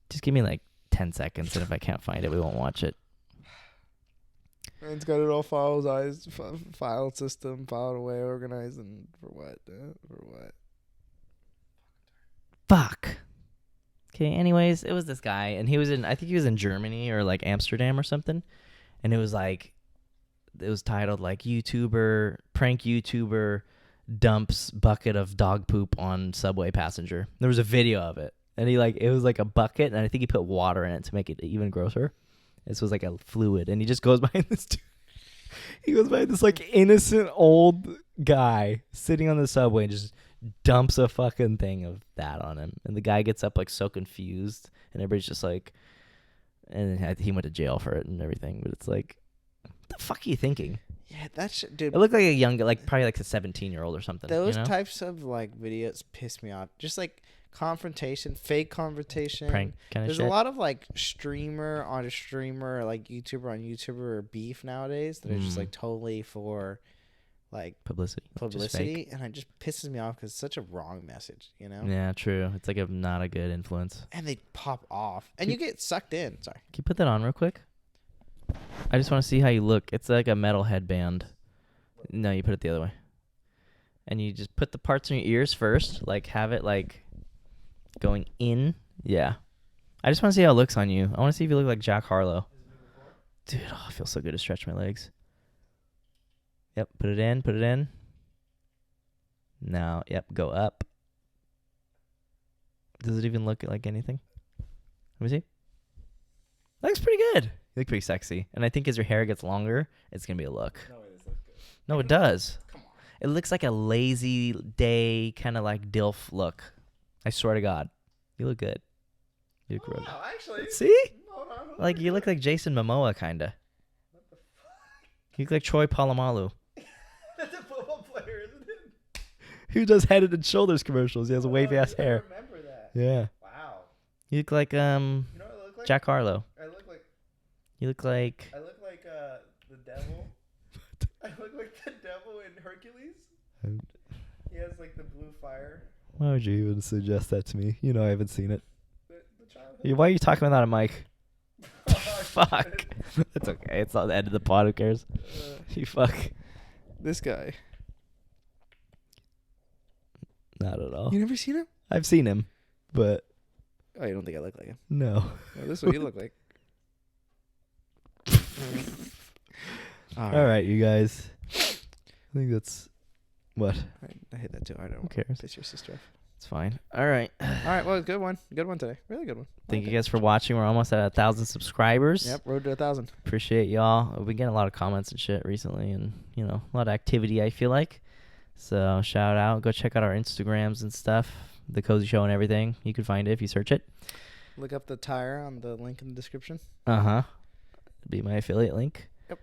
Just give me like 10 seconds, and if I can't find it, we won't watch it. It's got it all filed file system, filed away, organized, and for what? For what? Fuck. Okay, anyways, it was this guy, and I think he was in Germany or like Amsterdam or something, and it was titled like prank YouTuber dumps bucket of dog poop on subway passenger. There was a video of it, and it was like a bucket, and I think he put water in it to make it even grosser. This was like a fluid, and he just goes behind this dude. He goes by this like innocent old guy sitting on the subway and just dumps a fucking thing of that on him. And the guy gets up like so confused, and everybody's just like, and he went to jail for it and everything. But it's like, what the fuck are you thinking? Yeah, that shit, dude. It looked like a young, like probably like a 17-year-old or something. Those you know? types of like videos piss me off. Just like confrontation, fake confrontation. Prank kind of There's shit. a lot of like streamer on a streamer, like YouTuber on YouTuber beef nowadays that are just like totally for like publicity, and it just pisses me off because it's such a wrong message, you know? Yeah, true. It's like not a good influence. And they pop off, and you get sucked in. Sorry. Can you put that on real quick? I just want to see how you look. It's like a metal headband. No, you put it the other way. And you just put the parts in your ears first, like have it like going in. Yeah. I just want to see how it looks on you. I want to see if you look like Jack Harlow. Dude, it feels so good to stretch my legs. Yep, put it in. Now, yep, go up. Does it even look like anything? Let me see. Looks pretty good. You look pretty sexy. And I think as your hair gets longer, it's going to be a look. No, it looks good. No, it does. Come on. It looks like a lazy day kind of like DILF look. I swear to God. You look good. You look real good. Actually. See? Hold on. Like, you look like Jason Momoa, kind of. What the fuck? You look like Troy Polamalu. That's a football player, isn't it? Who does Head and Shoulders commercials? He has a wavy-ass hair. I remember that. Yeah. Wow. You look like You know what I look like? Jack Harlow. I look like You look like... the devil. I look like the devil in Hercules. He has like the blue fire. Why would you even suggest that to me? You know I haven't seen it. The childhood. Why are you talking without a mic? Fuck. That's okay. It's not the end of the pod. Who cares? You fuck. This guy. Not at all. You never seen him? I've seen him, but Oh, you don't think I look like him? no. No, this is what you look like. All right, you guys. I think that's what. I hit that too. I don't Who cares? piss your sister off. It's fine. All right. All right, well, good one. Good one today. Really good one. Thank you guys for watching. We're almost at 1,000 subscribers. Yep, road to 1,000. Appreciate y'all. We've been getting a lot of comments and shit recently, and a lot of activity, I feel like. So shout out. Go check out our Instagrams and stuff. The Cozy Show and everything. You can find it if you search it. Look up the tire on the link in the description. Uh-huh. Be my affiliate link. Yep.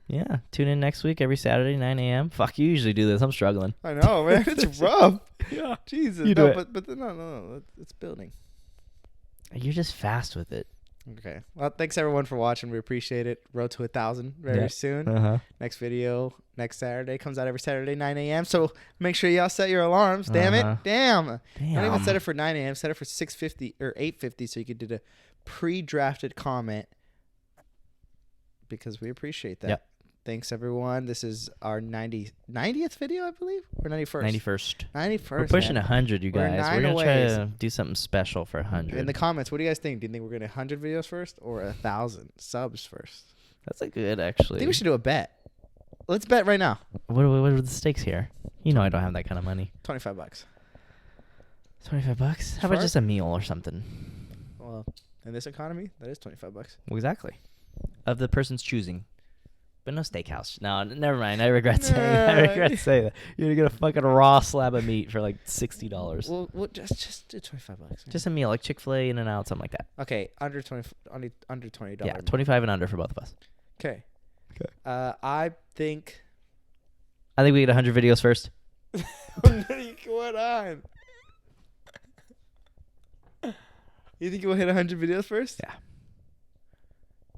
Yeah. Tune in next week every Saturday, 9 a.m. Fuck, you usually do this. I'm struggling. I know, man. It's rough. Yeah. Jesus. You do it. But no. It's building. You're just fast with it. Okay. Well, thanks everyone for watching. We appreciate it. Road to 1,000 very soon. Uh-huh. Next video next Saturday comes out every Saturday 9 a.m. So make sure y'all set your alarms. Damn it. Damn. Don't even set it for 9 a.m. Set it for 6:50 or 8:50 so you could do the pre-drafted comment because we appreciate that. Yep. Thanks everyone. This is our 90th video, I believe, or 91st. 91st. 91st. We're pushing man. 100, you We're guys. 9 We're going to away. try to do something special for 100. In the comments, what do you guys think? Do you think we're going to 100 videos first or 1,000 subs first? That's a good, I actually. think we should do a bet. Let's bet right now. What are the stakes here? You know I don't have that kind of money. $25. $25? How Sure. about just a meal or something? Well, in this economy, that is $25. Well, exactly. Of the person's choosing. But no steakhouse. No, never mind. I regret saying that. I regret saying that. You're going to get a fucking raw slab of meat for like $60. Well, just do $25. Man. Just a meal, like Chick-fil-A, In-N-Out, something like that. Okay, under $20. Yeah, 25 and under for both of us. Okay. Okay. I think. I think we get 100 videos first. What on? You think we'll hit 100 videos first? Yeah.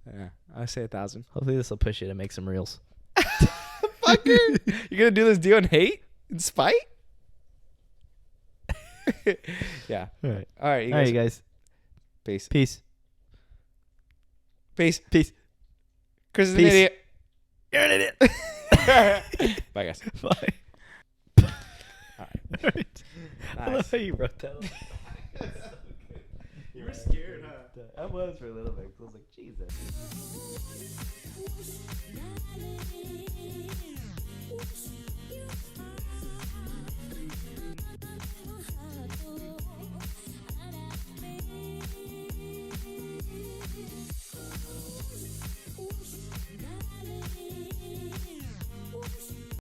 Yeah, I say 1,000. Hopefully this will push you to make some reels. Fucker, you gonna do this deal in hate, in spite? Yeah. All right. All right, All right, you guys. Peace. Peace. Peace. Peace. Chris is an Peace. idiot. You're an idiot. Bye, guys. Bye. All right. All right. I love Nice. how you wrote that. were scared, huh? I was for a little bit. 'Cause I was like, Jesus.